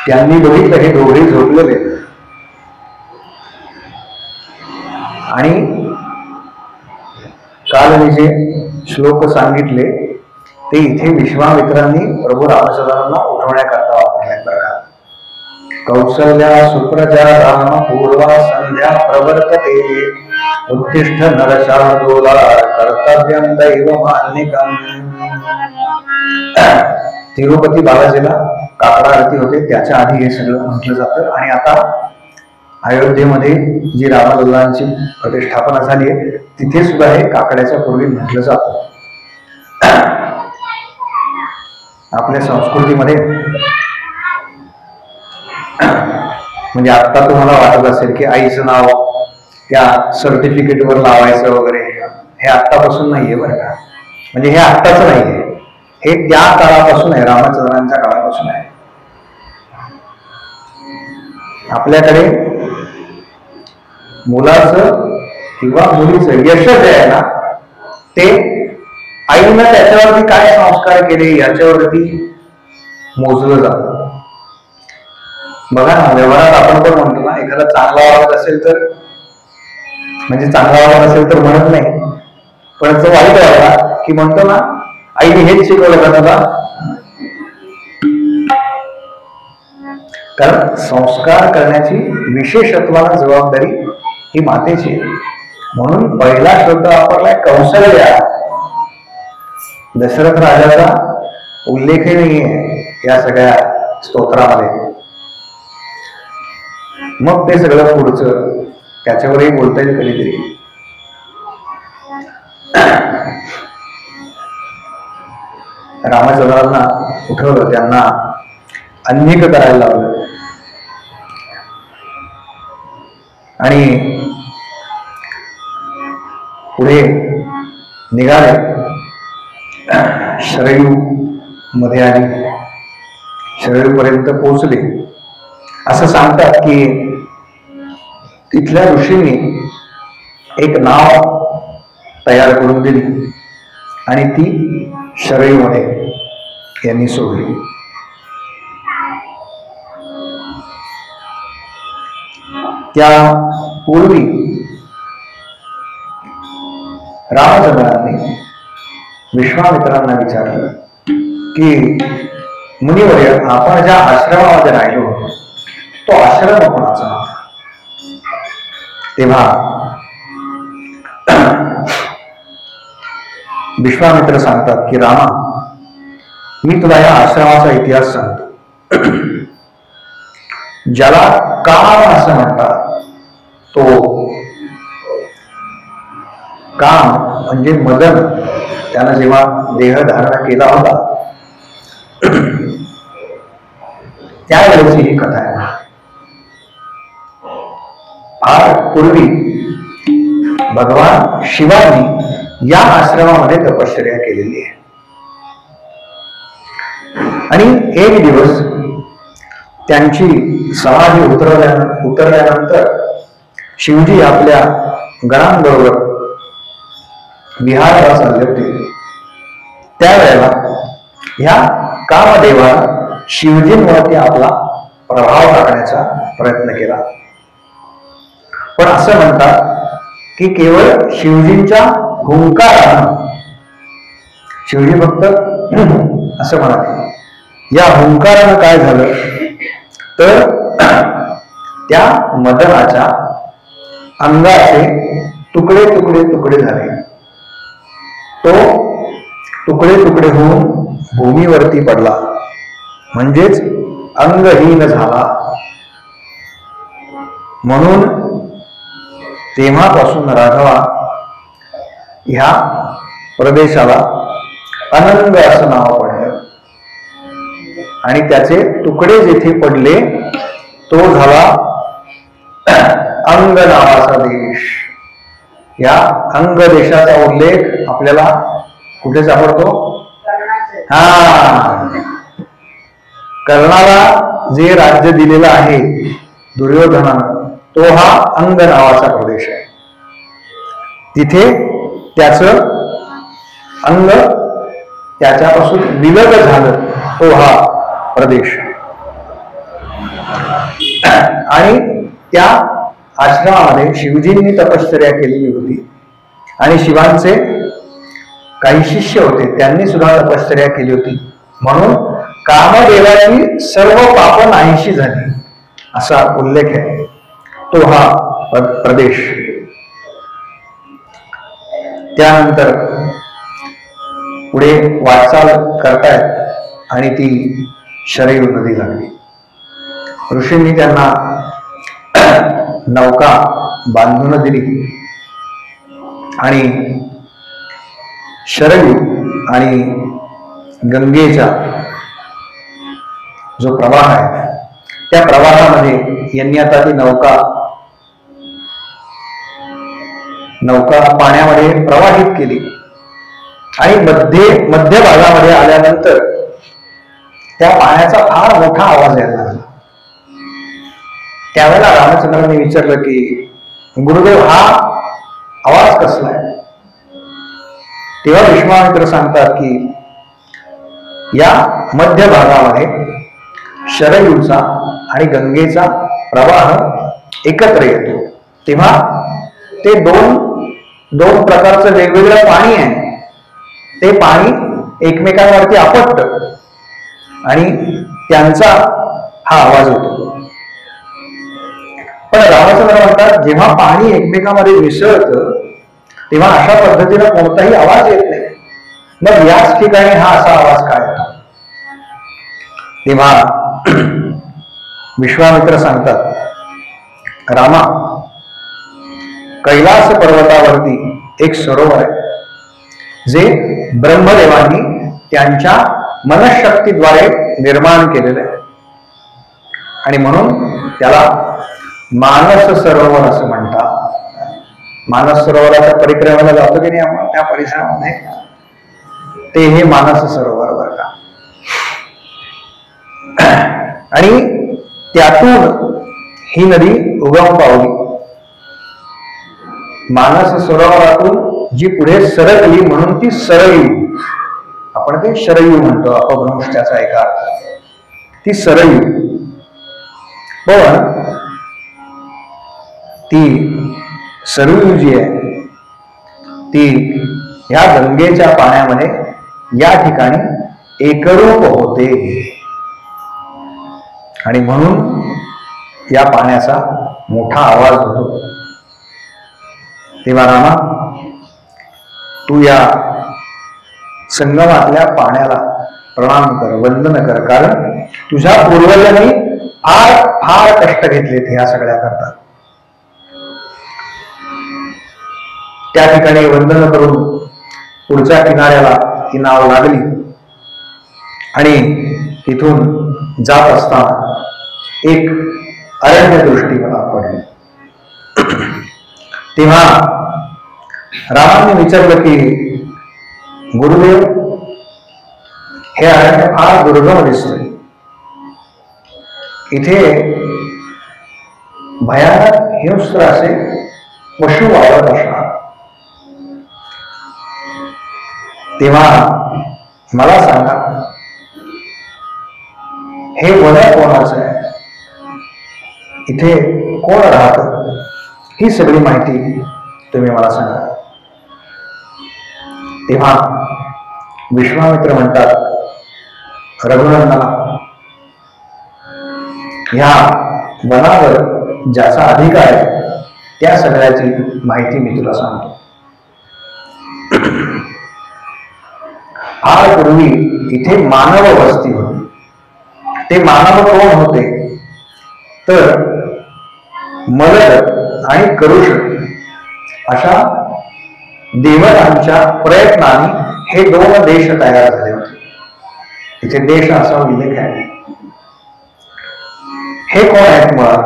त्यांनी बघितलं हे दोघे झोपलेले आणि काल मी जे श्लोक सांगितले ते इथे विश्वामित्रांनी प्रभू रामचंद्रांना उठवण्याकरता वापरले बरं का. कौसल्या सुप्रजा राम पूर्वा संध्या प्रवर्तते उत्तिष्ठ नरशार्दूला कर्तव्यं दैवमान्यकम्. तिरुपती बालाजीला काकडा आरती होते त्याच्या आधी हे सगळं म्हटलं जातं आणि आता अयोध्येमध्ये जी रामलल्लांची प्रतिष्ठापना झाली आहे तिथे सुद्धा हे काकड्याच्या पूर्वी म्हटलं जातं. आपल्या संस्कृतीमध्ये म्हणजे आता तुम्हाला वाटत असेल की आईचं नाव त्या सर्टिफिकेटवर लावायचं वगैरे, हे आत्तापासून नाहीये बरं का. म्हणजे हे आत्ताच नाहीये, हे त्या काळापासून आहे, रामचंद्रांच्या काळापासून आहे. आपल्याकडे मुलाचं किंवा मुलीचं यश जे आहे ना ते आईनं त्याच्यावरती काय संस्कार केले याच्यावरती मोजलं जातं. बघा ना, व्यवहारात आपण पण म्हणतो ना, एखादा चांगला वागत असेल तर म्हणजे चांगला वागत असेल तर म्हणत नाही, पण तो वाईट वागला की म्हणतो ना आईने हेच शिकवलं का तुला. कारण संस्कार करण्याची विशेषत्वानं जबाबदारी ही मातेची. म्हणून पहिला शब्द वापरलाय कौशल्या. दशरथ राजाचा उल्लेखही नाहीये या सगळ्या स्तोत्रामध्ये. मग ते सगळं पुढचं त्याच्यावरही बोलता येईल कधीतरी. रामचंद्रांना उठवलं, त्यांना अन्निक करायला लावलं आणि पुढे निघाले. शरयू मध्ये आली, शरयू पर्यंत पोहोचले. असं सांगतात की तिथल्या ऋषींनी एक नाव तयार करून दिली आणि ती शरयूमध्ये यांनी सोडली. त्या पूर्वी रामचंद्रांनी विश्वामित्रांना विचारलं की मुनिवर्य, आपण ज्या आश्रमामध्ये राहिलो तो आश्रम कोणाचा होता. तेव्हा विश्वामित्र सांगतात की रामा, मी तुला या आश्रमाचा इतिहास सांगतो. ज्याला काम असं म्हणतात तो काम म्हणजे मदन, त्यानं जेव्हा देह धारण केला होता त्यावेळेची ही कथा आहे. फार पूर्वी भगवान शिवांनी या आश्रमामध्ये तपश्चर्या केलेली आहे आणि एक दिवस त्यांची समाधी उतरल्यानंतर शिवजी आपल्या गणांबरोबर विहाराला चालले होते. त्यावेळेला ह्या कामदेवानं शिवजींवरती आपला प्रभाव टाकण्याचा प्रयत्न केला. पण असं म्हणतात की केवळ शिवजींच्या हुंकारानं, शिवजी फक्त असं म्हणाले, या हुंकारानं काय झालं तर त्या मदनाच्या अंगाचे तुकडे तुकडे तुकडे झाले. तो तुकडे तुकडे होऊन भूमीवरती पडला, म्हणजेच अंगहीन झाला. म्हणून तेव्हापासून राघवा ह्या प्रदेशाला अनंग असं नाव पडलं आणि त्याचे तुकडे जेथे पडले तो झाला अंग नावाचा देश. या अंग देशाचा उल्लेख आपल्याला कुठे सापडतो? कर्णाला जे राज्य दिलेलं आहे दुर्योधनानं, तो हा अंग नावाचा प्रदेश आहे. तिथे त्याचं अंग त्याच्यापासून विलग झालं, तो हा प्रदेश. आणि त्या आश्रमामध्ये शिवजींनी तपश्चर्या केलेली होती आणि शिवांचे काही शिष्य होते, त्यांनी सुद्धा तपश्चर्या केली होती. म्हणून कामदेवाची सर्व पाप नाहीशी झाली असा उल्लेख आहे तो हा प्रदेश. त्यानंतर पुढे वाटचाल करतायत आणि ती शरयू नदी लागली. ऋषींनी त्यांना नौका बांधून दिली आणि शरयू आणि गंगेचा जो प्रवाह आहे त्या प्रवाहामध्ये यांनी आता ती नौका पाण्यामध्ये प्रवाहित केली आणि मध्य भागामध्ये आल्यानंतर त्या पाण्याचा फार मोठा आवाज यायला लागला. त्यावेळेला रामचंद्रांनी विचारलं की गुरुदेव हा आवाज कसला आहे? तेव्हा विश्वामित्र सांगतात की या मध्य भागामध्ये शरयूचा आणि गंगेचा प्रवाह एकत्र येतो, तेव्हा ते दोन प्रकारचं वेगवेगळं पाणी आहे. ते पाणी एकमेकांवरती आपटतं आणि त्यांचा हा आवाज होतो. पण रामचंद्र म्हणतात जेव्हा पाणी एकमेकांमध्ये मिसळतं तेव्हा अशा पद्धतीने कोणताही आवाज येत नाही. मग याच ठिकाणी हा असा आवाज काय होता? तेव्हा विश्वामित्र सांगतात रामा, कैलास पर्वतावरती एक सरोवर आहे जे ब्रह्मदेवांनी त्यांच्या मनशक्तीद्वारे निर्माण केलेलं आहे आणि म्हणून त्याला मानस सरोवर असं म्हणतात. मानस सरोवराच्या परिक्रमेला जातो की नाही आपण त्या परिसरामध्ये, ते हे मानस सरोवर बरं का. आणि त्यातून ही नदी उगम पावली. मानस सरोवरातून जी पुढे सरकली म्हणून ती सरयू, आपण ते शरयू म्हणतो, अपभ्रंश त्याचा एक अर्थ, ती सरयू. पण ती सरयू जी आहे ती ह्या गंगेच्या पाण्यामध्ये या ठिकाणी एकरूप होते आणि म्हणून या पाण्याचा मोठा आवाज होतो. तेव्हा रामा, तू या संगमातल्या पाण्याला प्रणाम कर, वंदन कर, कारण तुझ्या पूर्वजांनी फार कष्ट घेतलेत ह्या सगळ्या करता. त्या ठिकाणी वंदन करून पुढच्या किनाऱ्याला ती नाव लागली आणि तिथून जात असताना एक अरण्य दृष्टी मला पडली. तेव्हा रामाने विचारलं की गुरुदेव, हे अरण्य फार दुर्गम दिसतंय, इथे भयानक हिंस्र असे पशु वावरत असणार. तेव्हा मला सांगा, हे वन कोणाचं आहे, इथे कोण राहतं, ही सगळी माहिती तुम्ही मला सांगा. तेव्हा विश्वामित्र म्हणतात रघुनंदना, ह्या वनावर ज्याचा अधिकार आहे त्या सगळ्याची माहिती मी तुला सांगतो. फार पूर्वी इथे मानव वस्ती होती. ते मानव कोण होते तर मलद आणि करुष अशा देवतांच्या प्रयत्नाने हे 2 देश तयार झाले होते. इथे देश असा उल्लेख आहे. हे कोण आहेत मुळात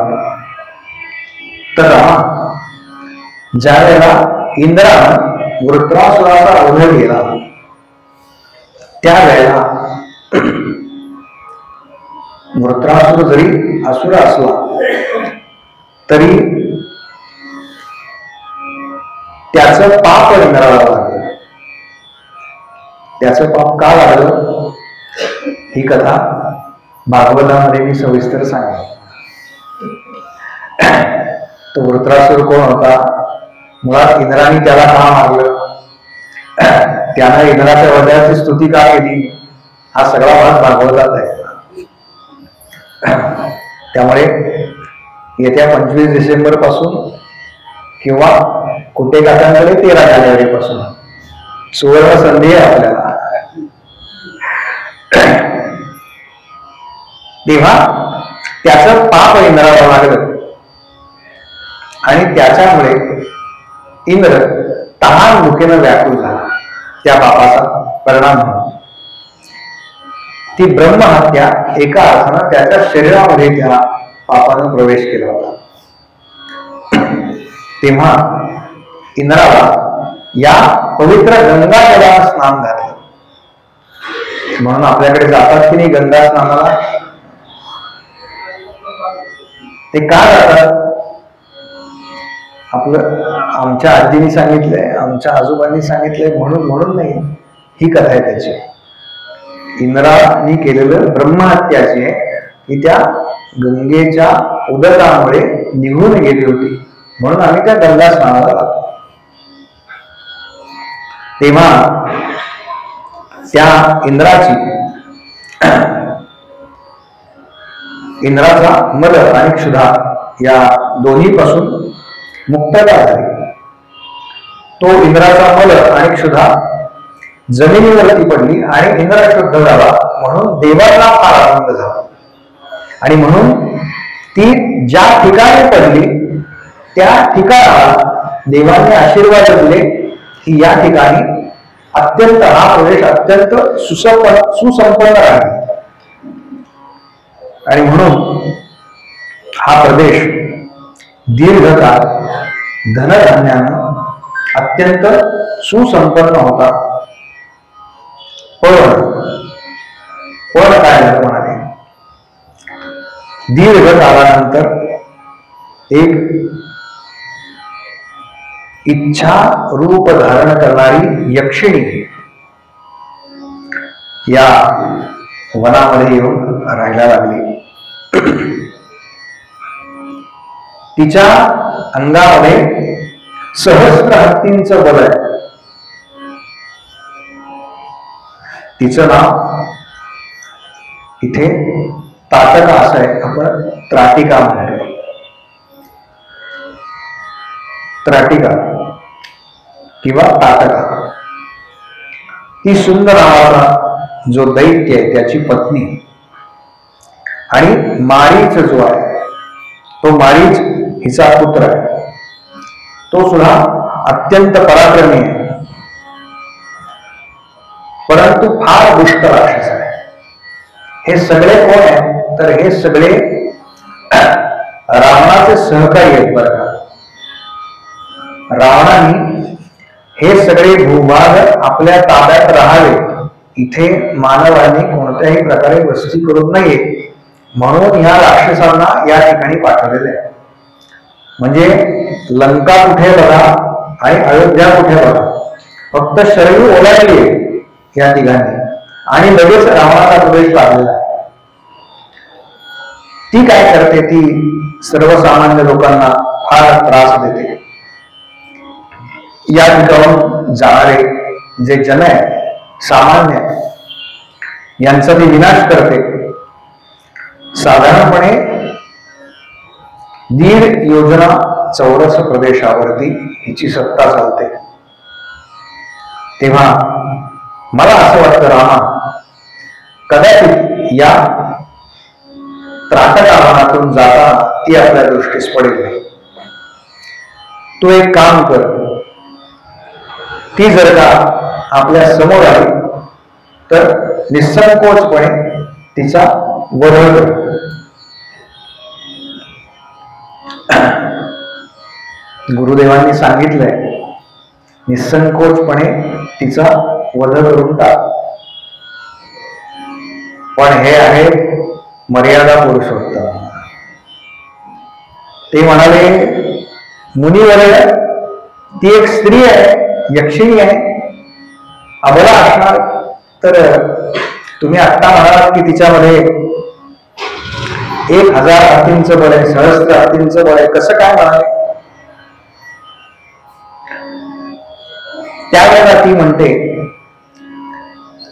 तर ज्या वेळेला इंद्रानं वृत्रासुराचा वध केला त्यावेळेला वृत्रासुर जरी असुर असला तरी त्याचं पाप इंद्राला लागलं. त्याचं पाप का लागलं ही कथा भागवतामध्ये मी सविस्तर सांगेन. तो वृत्रासुर कोण होता, मुळात इंद्राने त्याला का मारलं, त्यानं इंद्राच्या वधाची स्तुती का केली, हा सगळा भाग भागवतात आहे. त्यामुळे येत्या 25 डिसेंबर पासून किंवा कुठे काकांकडे 13 जानेवारी पासून सुवर्ण संधी आहे आपल्याला. तेव्हा त्याचं पाप इंद्राला लागलं आणि त्याच्यामुळे इंद्र तहान भुकेनं व्याकुळ झाला. त्या पापाचा परिणाम म्हणून ती ब्रह्महत्या एका अर्थानं त्याच्या शरीरामध्ये त्या पापानं प्रवेश केला होता. तेव्हा इंद्राला या पवित्र गंगा जलात स्नान घातलं. म्हणून आपल्याकडे जातात की नाही गंगा स्नानाला, ते का जातात? आपलं आमच्या आजींनी सांगितलंय, आमच्या आजोबांनी सांगितलंय म्हणून नाही, ही कथा आहे त्याची. इंद्राने केलेलं ब्रह्महत्याची आहे की त्या गंगेच्या उदकामुळे निघून गेली होती, म्हणून आम्ही त्या गंगा स्नानाला जातो. तेव्हा त्या इंद्राचा मद आणि क्षुधा या दोन्ही पासून मुक्तता झाली. तो इंद्राचा मद आणि क्षुधा जमिनीवरती पडली आणि इंद्र शुद्ध झाला, म्हणून देवांना फार आनंद झाला. आणि म्हणून ती ज्या ठिकाणी पडली त्या ठिकाणाला देवांनी आशीर्वाद दिले की या ठिकाणी अत्यंत हा प्रदेश अत्यंत सुसंपन्न राहील. आणि म्हणून हा प्रदेश दीर्घकाळ धनधान्यानं अत्यंत सुसंपन्न होता. पण काय झालं म्हणाले, दीर्घ काळानंतर एक इच्छा रूप धारण करणारी यक्षिणी या वनामध्ये येऊन राहायला लागली. तिच्या अंगामध्ये सहस्त्र हत्तींचं बल आहे. तिचं नाव इथे ताटका असं आहे, आपण त्राटिका म्हणतो. त्राटिका किंवा ताटका. ती सुंदर नावाचा जो दैत्य आहे त्याची पत्नी, आणि मारीच जो आहे तो मारीच हिचा पुत्र आहे. तो सुद्धा अत्यंत पराक्रमी आहे, परंतु फार दुष्ट राक्षस आहे. हे सगळे कोण आहेत तर हे सगळे रावणाचे सहकारी आहेत बरं का. रावणाने हे सगळे भूभाग आपल्या ताब्यात राहावे, इथे मानवाने कोणत्याही प्रकारे वस्ती करू नये, म्हणून ह्या राक्षसांना या ठिकाणी पाठवलेले आहे. म्हणजे लंका कुठे बघा आणि अयोध्या कुठे बघा, फक्त शरीर ओलांडली या ठिकाणी आणि लगेच रावणाचा प्रवेश लागलेला आहे. ती काय करते, ती सर्वसामान्य लोकांना फार त्रास देते. या ठिकाणून जाणारे जे जन आहे सामान्य, यांचा ती विनाश करते. साधारणपणे 1.5 योजना चौरस प्रदेशावरती हिची सत्ता चालते. तेव्हा मला असं वाटतं रामा कदाचित या त्राटक आव्हानातून जाता ती आपल्या दृष्टीस पडेल. तू एक काम कर, ती जर का आपल्या समोर आली तर निसंकोचपणे तिचा वध कर. गुरुदेवांनी सांगितलंय निसंकोचपणे तिचा वध करून टाक. पण हे आहे मर्यादा पुरुषोत्तम. ते म्हणाले मुनिवर ती एक स्त्री आहे, यक्षिणी आहे, अबला असणार, तर तुम्ही आत्ता म्हणालात की तिच्यामध्ये 1000 हातींचं बळ आहे, सहस्त्र हातींचं बळ आहे, कसं काय म्हणाले? त्यावेळेला ती म्हणते,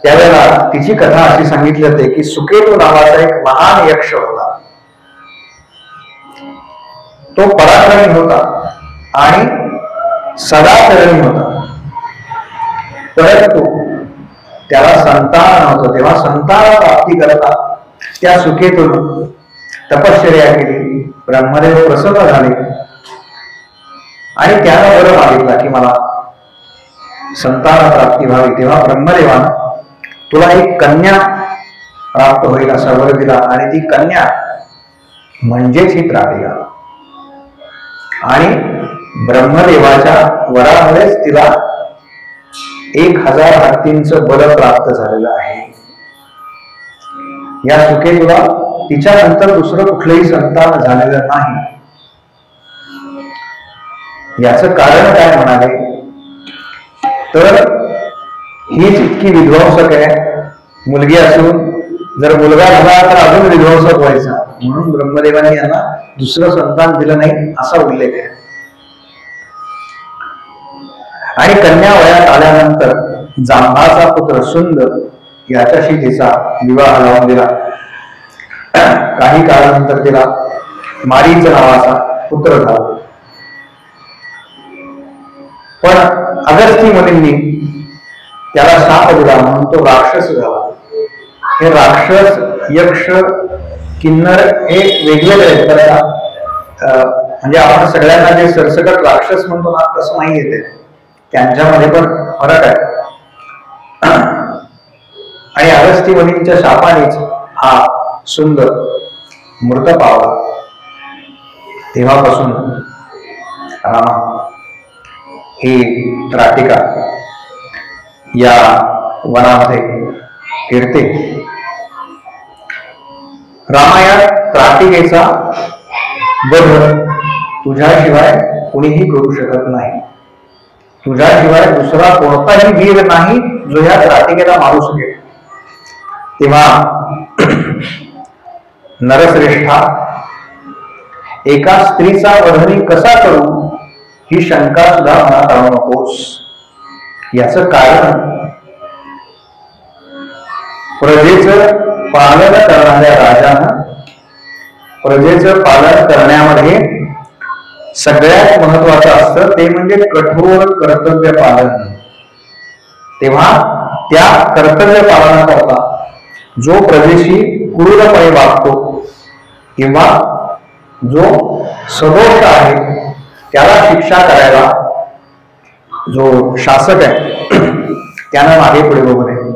त्यावेळेला तिची कथा अशी सांगितली होते की सुकेतू नावाचा एक महान यक्ष होता. तो पराक्रमी होता आणि सदाचरणी होता, परंतु त्याला संतान नव्हतं. तेव्हा संतान प्राप्ती करता त्या सुकेतून तपश्चर्या केली, ब्रह्मदेव प्रसन्न झाले आणि त्यानं वर मागितला की मला संतान प्राप्ती व्हावी. तेव्हा ब्रह्मदेवानं तुला एक कन्या प्राप्त होईल असा वर दिला आणि ती कन्या म्हणजेच ही त्राटिका. आणि ब्रह्मदेवाच्या वरामुळेच तिला 1000 हत्तींचं बल प्राप्त झालेलं आहे. या सुकेतूला तिच्यानंतर दुसरं कुठलंही संतान झालेलं नाही. याचं कारण काय म्हणाले तर हीच इतकी विध्वंसक आहे. मुलगी असून जर मुलगा झाला तर अजून विध्वंसक व्हायचा, म्हणून ब्रह्मदेवाने यांना दुसरं संतान दिलं नाही असा उल्लेख आहे. आणि कन्या वयात आल्यानंतर जांभाचा पुत्र सुंद याच्याशी तिचा विवाह लावून दिला. काही काळानंतर तिला मारीच नावाचा पुत्र झाला. पण अगस्ती मुनींनी त्याला शाप दिला म्हणून तो राक्षस झाला. हे राक्षस, यक्ष, किन्नर हे वेगवेगळे आहेत. म्हणजे आपण सगळ्यांना जे सरसकट राक्षस म्हणतो ना तसं नाही येते, त्यांच्यामध्ये पण फरक आहे. आणि अगस्ती मुनींच्या शापानेच हा सुंदर मृत पावला. तेव्हापासून रामा ही त्राटिका या वनामध्ये फिरते. रामायण त्राटिकेचा वध तुझ्याशिवाय कुणीही करू शकत नाही. तुझ्याशिवाय दुसरा कोणताही वीर नाही जो या त्राटिकेला मारू शकेल. तेव्हा नरश्रेष्ठा, एका स्त्रीचा वध कसा करू ही शंका सुद्धा मनात आणू नकोस. याचं कारण प्रजेचं पालन करणाऱ्या राजानं प्रजेचं पालन करण्यामध्ये सगळ्यात महत्वाचं असतं ते म्हणजे कठोर कर्तव्य पालन. तेव्हा त्या कर्तव्य पालनाकरता जो प्रजेशी क्रूरपणे वागतो किंवा जो सदोष आहे त्याला शिक्षा करायला जो शासक आहे त्यानं मागे पुढे बघू नये.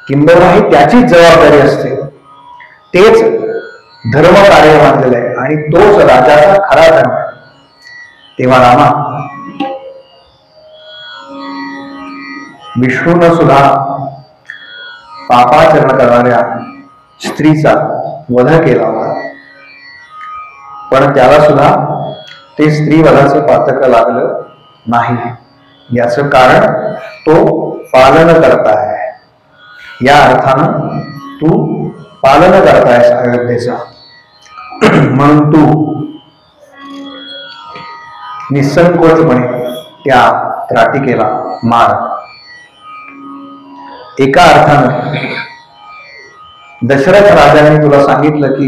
किंबहुना ही त्याचीच जबाबदारी असते. तेच धर्म कार्य मानलेलं आहे आणि तोच राजाचा खरा धर्म आहे. तेव्हा रामा, विष्णूनं सुद्धा पापाचरण करणाऱ्या स्त्रीचा वध केला होता, पण त्याला सुद्धा ते स्त्रीवधाचं पातक लागलं नाही. याचं कारण तो पालन करताय. या अर्थानं तू पालन करतायस अयोध्येचा, म्हणून तू निसंकोचपणे त्या त्राटिकेला मार. एका अर्थानं दशरथ राजाने तुला सांगितलं की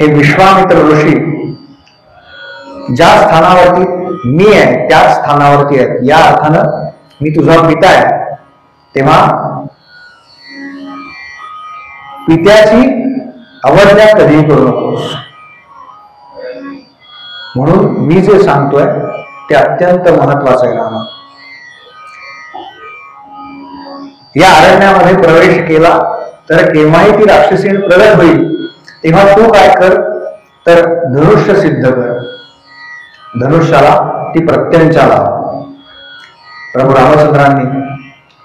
हे विश्वामित्र ऋषी ज्या स्थानावरती मी आहे त्याच स्थानावरती आहे. या अर्थानं मी तुझा पिता आहे. तेव्हा पित्याची अवज्ञा कधी करू नकोस. म्हणून मी जे सांगतोय ते अत्यंत महत्वाचं आहे. रामा, या अरण्यामध्ये प्रवेश केला तर केव्हाही ती राक्षसीण प्रगट होईल, तेव्हा तू काय कर तर धनुष्य सिद्ध कर. धनुष्याला ती प्रत्यंचा लाव. प्रभू रामचंद्रांनी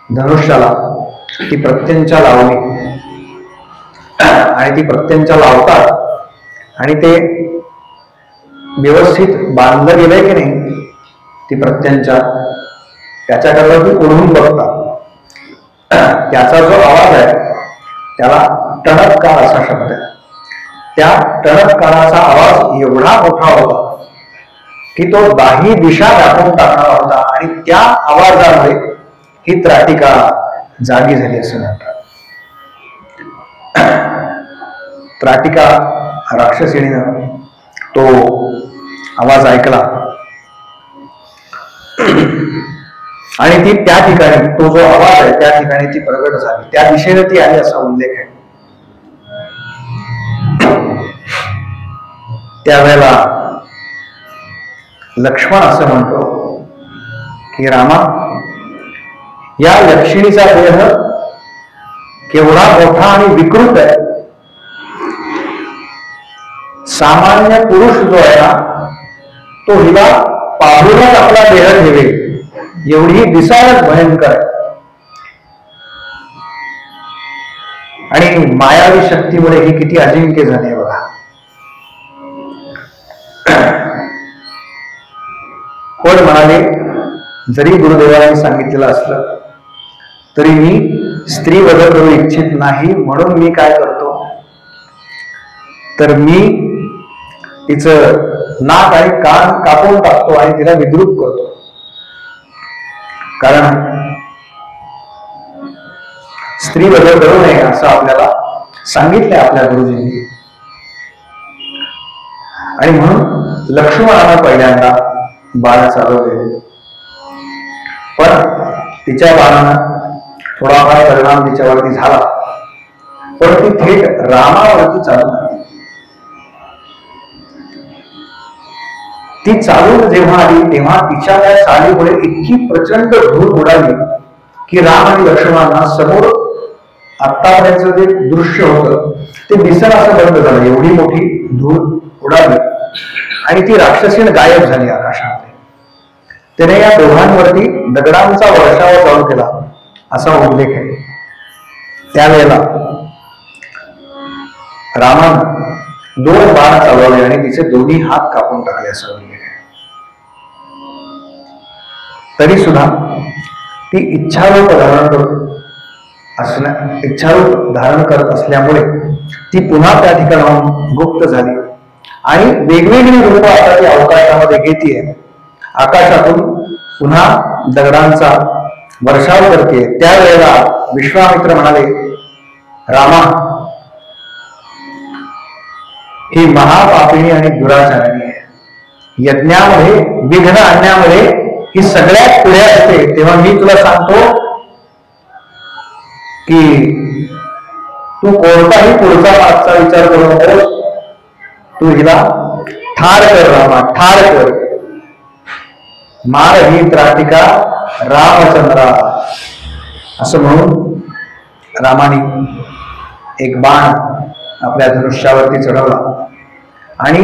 धनुष्याला ती प्रत्यंचा लावली आणि ती प्रत्यंचा लावतात आणि ते व्यवस्थित बांधलं गेलंय की नाही ती प्रत्यंचा, त्याच्याकडे ती ओढून बघतात. त्याचा जो आवाज आहे त्याला टणककार असा शब्द आहे. त्या टणककाराचा आवाज एवढा मोठा होता की तो दाही दिशा व्यापून टाकणारा होता आणि त्या आवाजामुळे ही त्राटिका जागी झाली असं म्हणतात. त्राटिका राक्षसिणीनं तो आवाज ऐकला आणि ती त्या ठिकाणी, तो जो आवाज आहे त्या ठिकाणी ती प्रगट झाली, त्या दिशेने ती आली असा उल्लेख आहे. त्यावेळेला लक्ष्मण असं म्हणतो की रामा, या यक्षिणीचा देह केवढा मोठा आणि विकृत आहे. सामान्य पुरुष जो आहे ना तो हिला पाहूनच आपला देह ठेवेल, एवढी दिसायलाच भयंकर आहे. आणि मायावी शक्तीमुळे ही किती अजिंक्य झाली बघा. कोण म्हणाले, जरी गुरुदेवांनी सांगितलेलं असलं तरी मी स्त्री वध करू इच्छित नाही, म्हणून मी काय करतो तर मी तिचं नाक आणि कान कापून टाकतो आणि तिला विद्रूप करतो. कारण स्त्री वध करू नये असं आपल्याला सांगितलंय आपल्या गुरुजींनी. आणि म्हणून लक्ष्मणानं पहिल्यांदा बाण चालवले, पण तिच्या बाणानं थोडाफार परिणाम तिच्यावरती झाला, पण ती थेट रामावरती चालू. ती चालून जेव्हा आली तेव्हा तिच्या त्या चालीमुळे इतकी प्रचंड धूळ उडाली की राम आणि लक्ष्मणांना समोर आतापर्यंत जे दृश्य होतं ते दिसणं असं बंद झालं. एवढी मोठी धूळ उडाली आणि ती राक्षसीण गायब झाली आकाशामध्ये. त्याने या दोघांवरती दगडांचा वर्षाव चालू केला असा उल्लेख आहे. त्यावेळेला रामानं 2 बाण चालवले आणि तिचे दोन्ही हात कापून टाकले असं उल्लेख आहे. तरी सुद्धा ती इच्छारूप धारण करत असल्यामुळे ती पुन्हा त्या ठिकाणाहून गुप्त झाली आणि वेगवेगळी रूप आता ती अवकाशामध्ये घेतीये. आकाशातून पुन्हा दगडांचा वर्षाव करते. त्यावेळेला विश्वामित्र म्हणाले, रामा, ही महापापिणी आणि दुराचारिणी आहे. यज्ञामध्ये विघ्न आणण्यामध्ये ही सगळ्यात पुढे असते. तेव्हा मी तुला सांगतो की तू कोणताही पुढचा मागचा विचार करू नकोस. तू हिला ठार कर रामा, ठार कर. मार ही त्राटिका रामचंद्रा असं म्हणून रामाने एक बाण आपल्या धनुष्यावरती चढवला आणि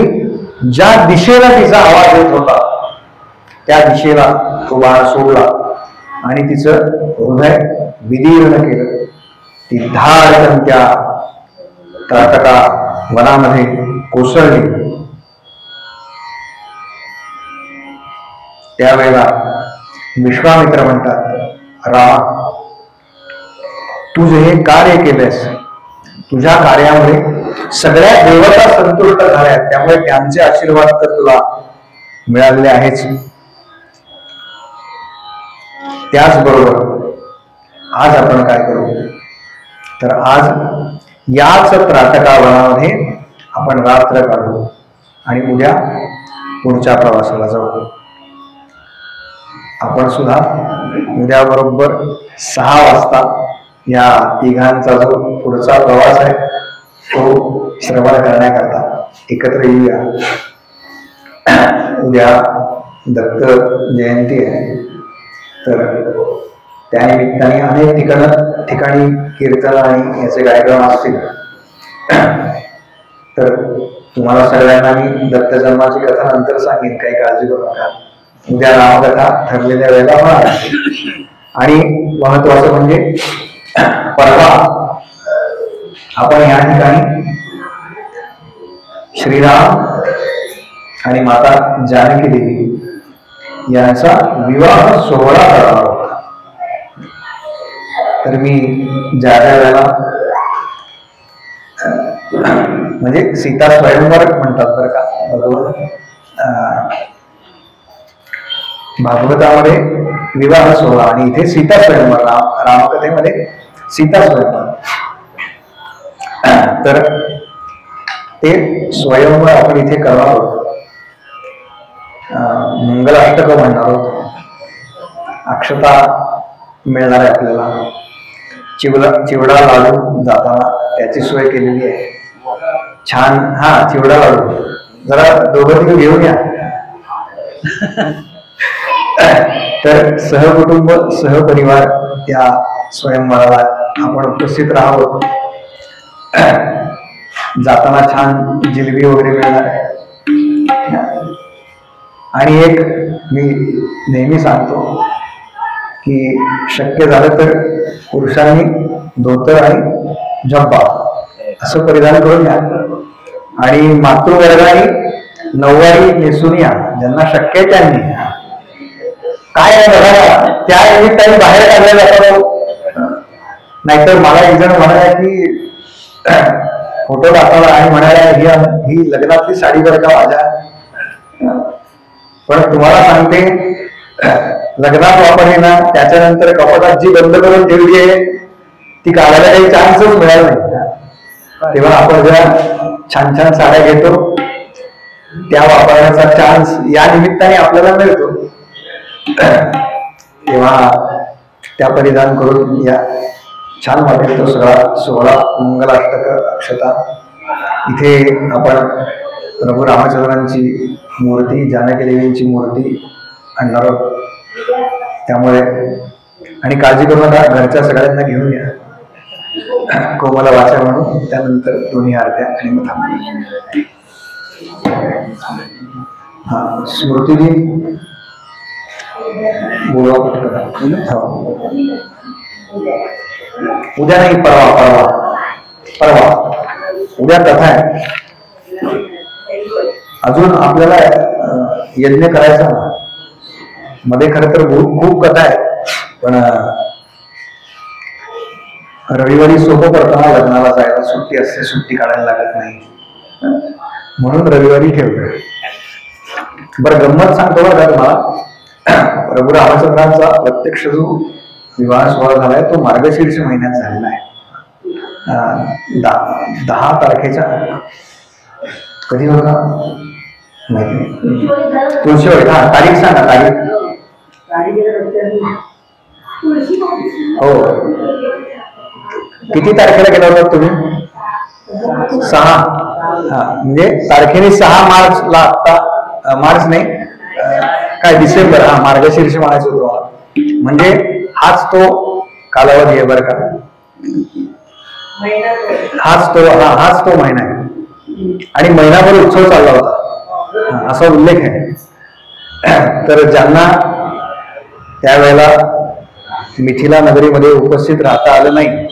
ज्या दिशेला तिचा आवाज येत होता त्या दिशेला तो बाण सोडला आणि तिचं हृदय विदीर्ण केलं. ती धाडकन त्या त्राटका वनामध्ये कोसळली. त्यावेळेला विश्वामित्र म्हणतात, रामा, तू जे हे कार्य केलंस, तुझ्या कार्यामुळे सगळ्या देवता संतुष्ट झाल्या, त्यामुळे त्यांचे आशीर्वाद तर तुला मिळालेले आहेच. त्याचबरोबर आज आपण काय करू तर आज याच त्राटका वनामध्ये आपण रात्र काढू आणि उद्या पुढच्या प्रवासाला जाऊ. आपण सुद्धा उद्या बरोबर 6 वाजता या तिघांचा जो पुढचा प्रवास आहे तो श्रवण करण्याकरता एकत्र येऊया. उद्या दत्त जयंती आहे, तर त्यानिमित्ताने अनेक ठिकाणी कीर्तन आणि याचे कार्यक्रम असतील. तर तुम्हाला सगळ्यांना मी दत्त जन्माची कथा नंतर सांगेन, काही काळजी करू नका. उद्या रामकथा ठरलेल्या वेळेला होणार आहे. आणि महत्वाचं म्हणजे परवा आपण या ठिकाणी श्रीराम आणि माता जानकी देवी यांचा विवाह सोहळा करणार होता. तर मी ज्या वेळेला म्हणजे सीता स्वयंवर म्हणतात बरं का भागवतामध्ये विवाह सोहळा, आणि इथे सीता स्वयंवर, रामकथेमध्ये सीता स्वयंवर. तर ते स्वयंवर आपण इथे करणार आहोत. मंगलाष्टक म्हणणार आहोत. अक्षता मिळणार आहे आपल्याला. चिवडा लाडू जाताना त्याची सोय केलेली आहे छान. हा, चिवडा लाडू जरा दोघं तिघं घेऊन या. तर सहकुटुंब सहपरिवार त्या स्वयंवराला आपण उपस्थित राहावं. जाताना छान जिलेबी वगैरे मिळणार आहे. आणि एक मी नेहमी सांगतो की शक्य झालं तर पुरुषांनी धोतर आणि झब्बा असं परिधान करून या, आणि मातृवर्गाने नऊवारी नेसून या, ज्यांना शक्य आहे त्यांनी. काय बघा, त्या निमित्ताने बाहेर काढलं जातं. नाहीतर मला एक जण म्हणाला की फोटो दाखवला आणि म्हणाला ही लग्नातली साडी बरं का माझ्या. पण तुम्हाला सांगते, लग्नात वापरली ना त्याच्यानंतर कपाटात जी बंद करून ठेवली आहे ती काढायला काही चान्सच मिळाला नाही. तेव्हा आपण जेव्हा छान छान साड्या घेतो त्या वापरण्याचा चान्स या निमित्ताने आपल्याला मिळतो. तेव्हा त्या परिधान करून या, छान वाटेल तो सगळा सोहळा. मंगलाष्टक, अक्षता. इथे आपण प्रभू रामचंद्रांची मूर्ती, जानकी देवींची मूर्ती आणणार आहोत. त्यामुळे आणि काळजी करू नका, घरच्या सगळ्यांना घेऊन या. कोमला वाचा म्हणून त्यानंतर दोन्ही आरत्या आणि मग थांबू. हा, स्मृतीजी बोलवा पटकन. उद्या नाही, परवा परवा परवा उद्या कथा आहे. अजून आपल्याला यज्ञ करायचा ना. मध्ये खरं तर खूप कथा आहे, पण रविवारी सोपं पडतं ना लग्नाला जायला. सुट्टी असते, सुट्टी काढायला लागत नाही, म्हणून रविवारी ठेवलं. बरं, गंमत सांगतो बरं का तुम्हाला. प्रभू रामचंद्रांचा प्रत्यक्ष जो विवाह सोहळा झालाय तो मार्गशीर्ष महिन्यात झालेला आहे. 10 तारखेच्या कधी होता माहिती नाही. तुळशीवर. हा, तारीख सांगा, तारीख. हो, किती तारखेला गेला होता तुम्ही? 6. हा, म्हणजे तारखेने 6 मार्चला. आता मार्च नाही, काय डिसेंबर. हा, मार्गशीर्ष म्हणायचं होतं. म्हणजे हाच तो कालावधी आहे बरं का. हाच तो महिना आहे. आणि महिनाभर उत्सव चालला होता असा उल्लेख आहे. तर ज्यांना त्यावेळेला मिथिला नगरीमध्ये उपस्थित राहता आलं नाही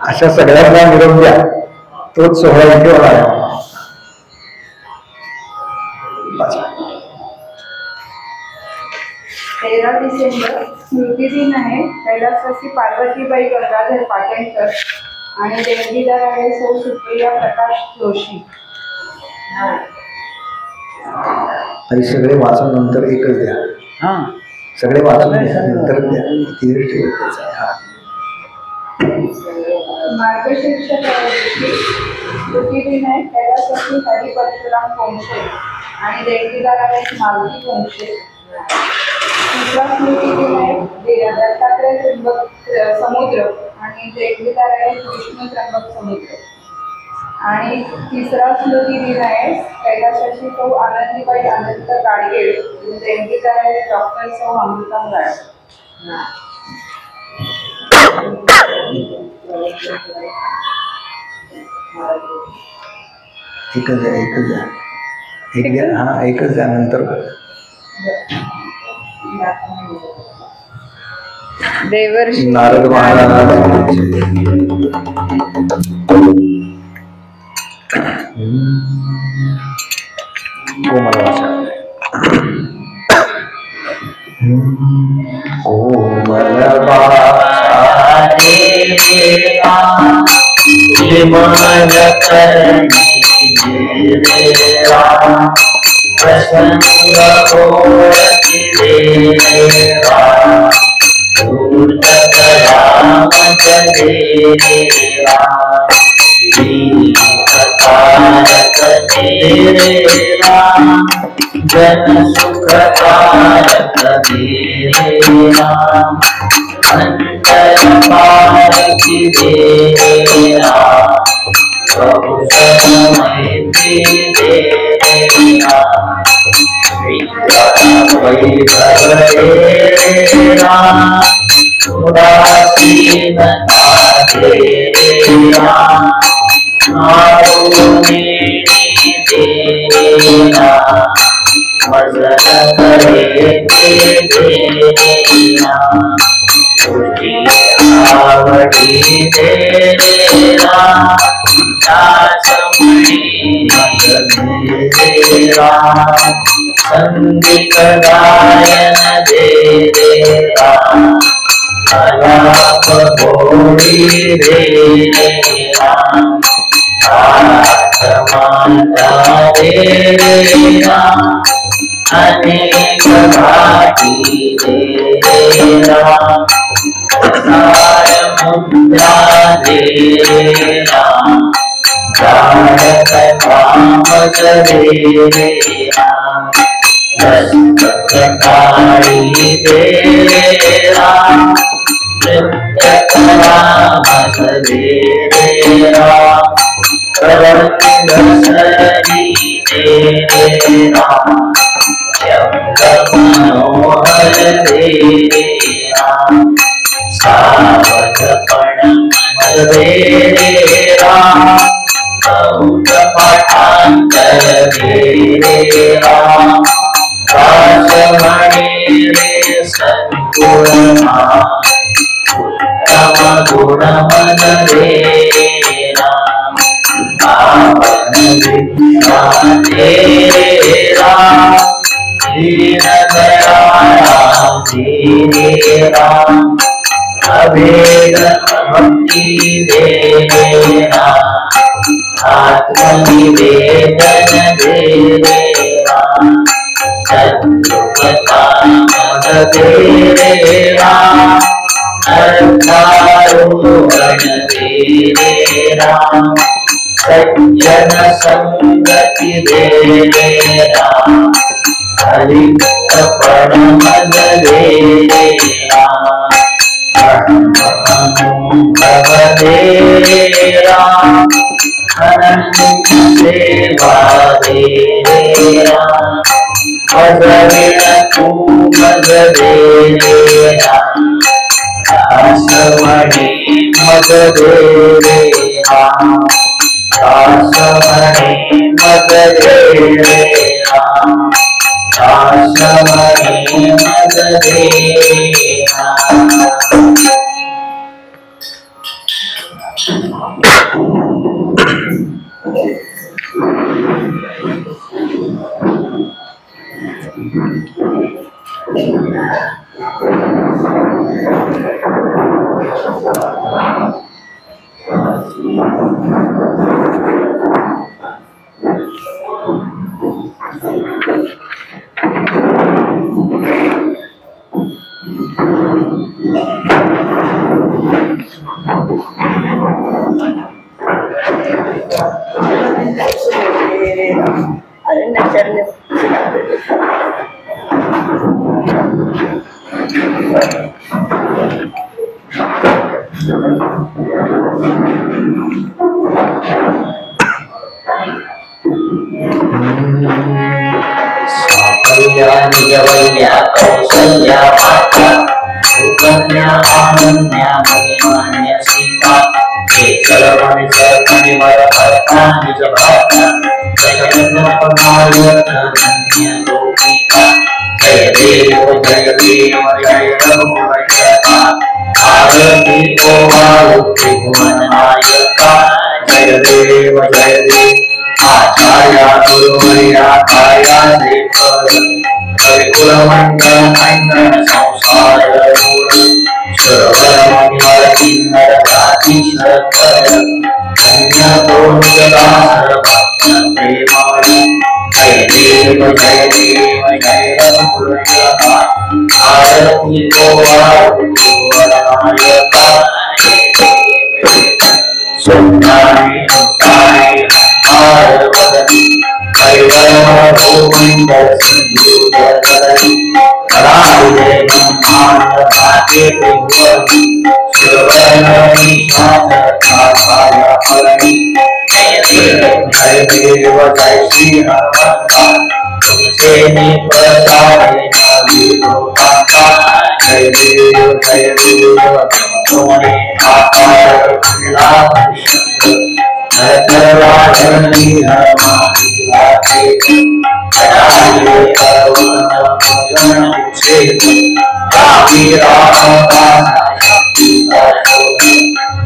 अशा सगळ्यांना निरोप द्या. तोच सोहळा इथे होणार आहे. 13 डिसेंबर स्मृती दिन आहे. कैलासवासी पार्वतीबाई गंगाधर पाटणकर आणि देणगीदार आहे सौ सुप्रिया प्रकाश जोशी. आणि सगळे वाचून नंतर एकच द्या. सगळे वाचून नंतर द्या. मार्गशीर्ष स्मृती दिन आहे. कैलासवासी हरी परशुराम कोंशे आणि देणगीदार आहे मालती कोंशे. दुसरा स्मृती दिन आहे दत्तात्रय त्र्यंबक समुद्र आणि देवगीतार आहे विष्णू त्र्यंबक समुद्र. आणि तिसरा स्मृती दिन आहे कैलासाची सौ आनंदीबाई अनंत गाडगे. देवगीतार आहे डॉक्टर सौ अमृतम गाडगे. एकच द्या हा एकच द्या नंतर देवर्षी नारद महाराज कोमल भाषा कोमल भाषा देवा विमल करणी देवा प्रसन्न होती देवा धूर्त कलाम देवा दीपकारक देवा जन सुखकारक देवा अंतर पारकी देवा प्रभु समयति देवा वैभव देवा उदासीन देवा आरुणि देवा वजन करे देवा तुझी आवडी देवा दासमणी देवा संगीत गायन देवा कलाप भोळी देवा आत्माता देवा अनेक भाटी देवा मुद्रा देवा गायक कामक देवा दस्तकारी देवा नृत्य करामक देवा प्रबंधसरी देवा शब्द मनोहर देवा सावधपण देवा बहुत पाठांतर देवा काशमणि रे सद्गुणमा उत्तम गुणमन देवा पावन विद्या देवा दीन दयाला देवा अभेद भक्ति देवा आत्मनिवेदन देवा सद्गुणता देवा अर्थारोहण देवा सज्जन संगति देवा हरिकपण मद देवा भव देवा अनंत सेवा देवा भजन तू मद देवा दासमणि मद देवा दासमणि मद देवा दासमणि मद देवा साकल्या निजवल्या कौसल्या माता सुकन्या आनन्या महिमान्य सीता केशरमणि सर्वमि मरहता निज भाता जगन्नाथ धन्य गोपिका जय देव जय रघुवंशका आरती ओ मारुति भुवन नायका जय देव आचार्य गुरुवर्या काया कविकुल मंडल खंडन संसार श्रवण किन्नर जाति शरकर धन्य तो निजदास भक्त प्रेमाणि जय देव जय रघुवंशका आरती को नायका सुंदरी आरवदनी कैवलमभूमिन्दर सिन्धुदरकरणी कराले ब्रह्माण्ड भागे त्रिभुवनी सुरवरणी शासकाय फलनी जय देव जय श्री हनुमंता तुमसे प्रसादे नाभिलोकांता जय देव तुम्हारे आकार लाभ धरणी हमारी लागे कराले करुण भजन उच्छेद रामी रामा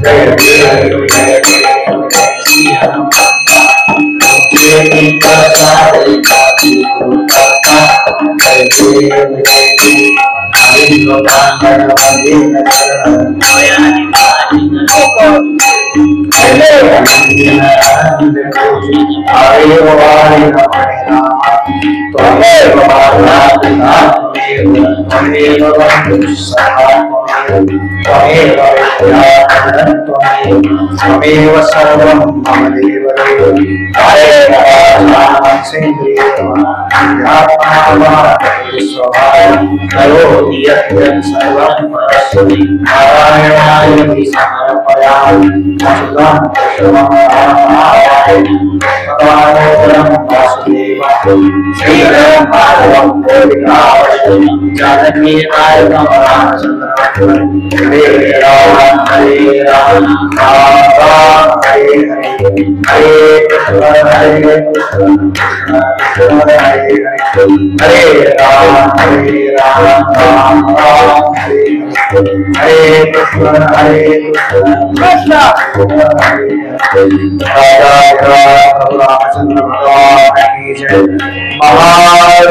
जय देव श्री हनुमंता तुझे प्रसाद नाभिलोकांता जय देव नाभिलोकांता त्वमेव सर्वं मम देव करोति यत् सर्वं परस्मै नारायणाय समर्पयामि अच्युतं कृष्णं श्रीराम माधवं जानकी नायकं रामचन्द्रं हरे राम हरे राम राम राम हरे हरे हरे कृष्ण हरे हरे राम राम राम हरे हरे कृष्ण कृष्ण हरे राजा रामचंद्र भगवान की जय महाराज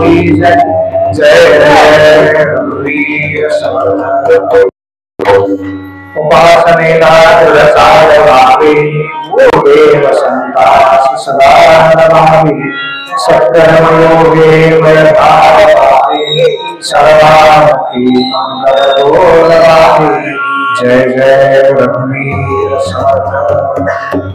की जय जय वीर समर्थ उपासनेना तुलसारभावे योगे वसन्तासि सदा नमामि सत्कर्मयोगे वैभावे सर्वार्थी मंगलदो नमामि जय रघुवीर समर्थ।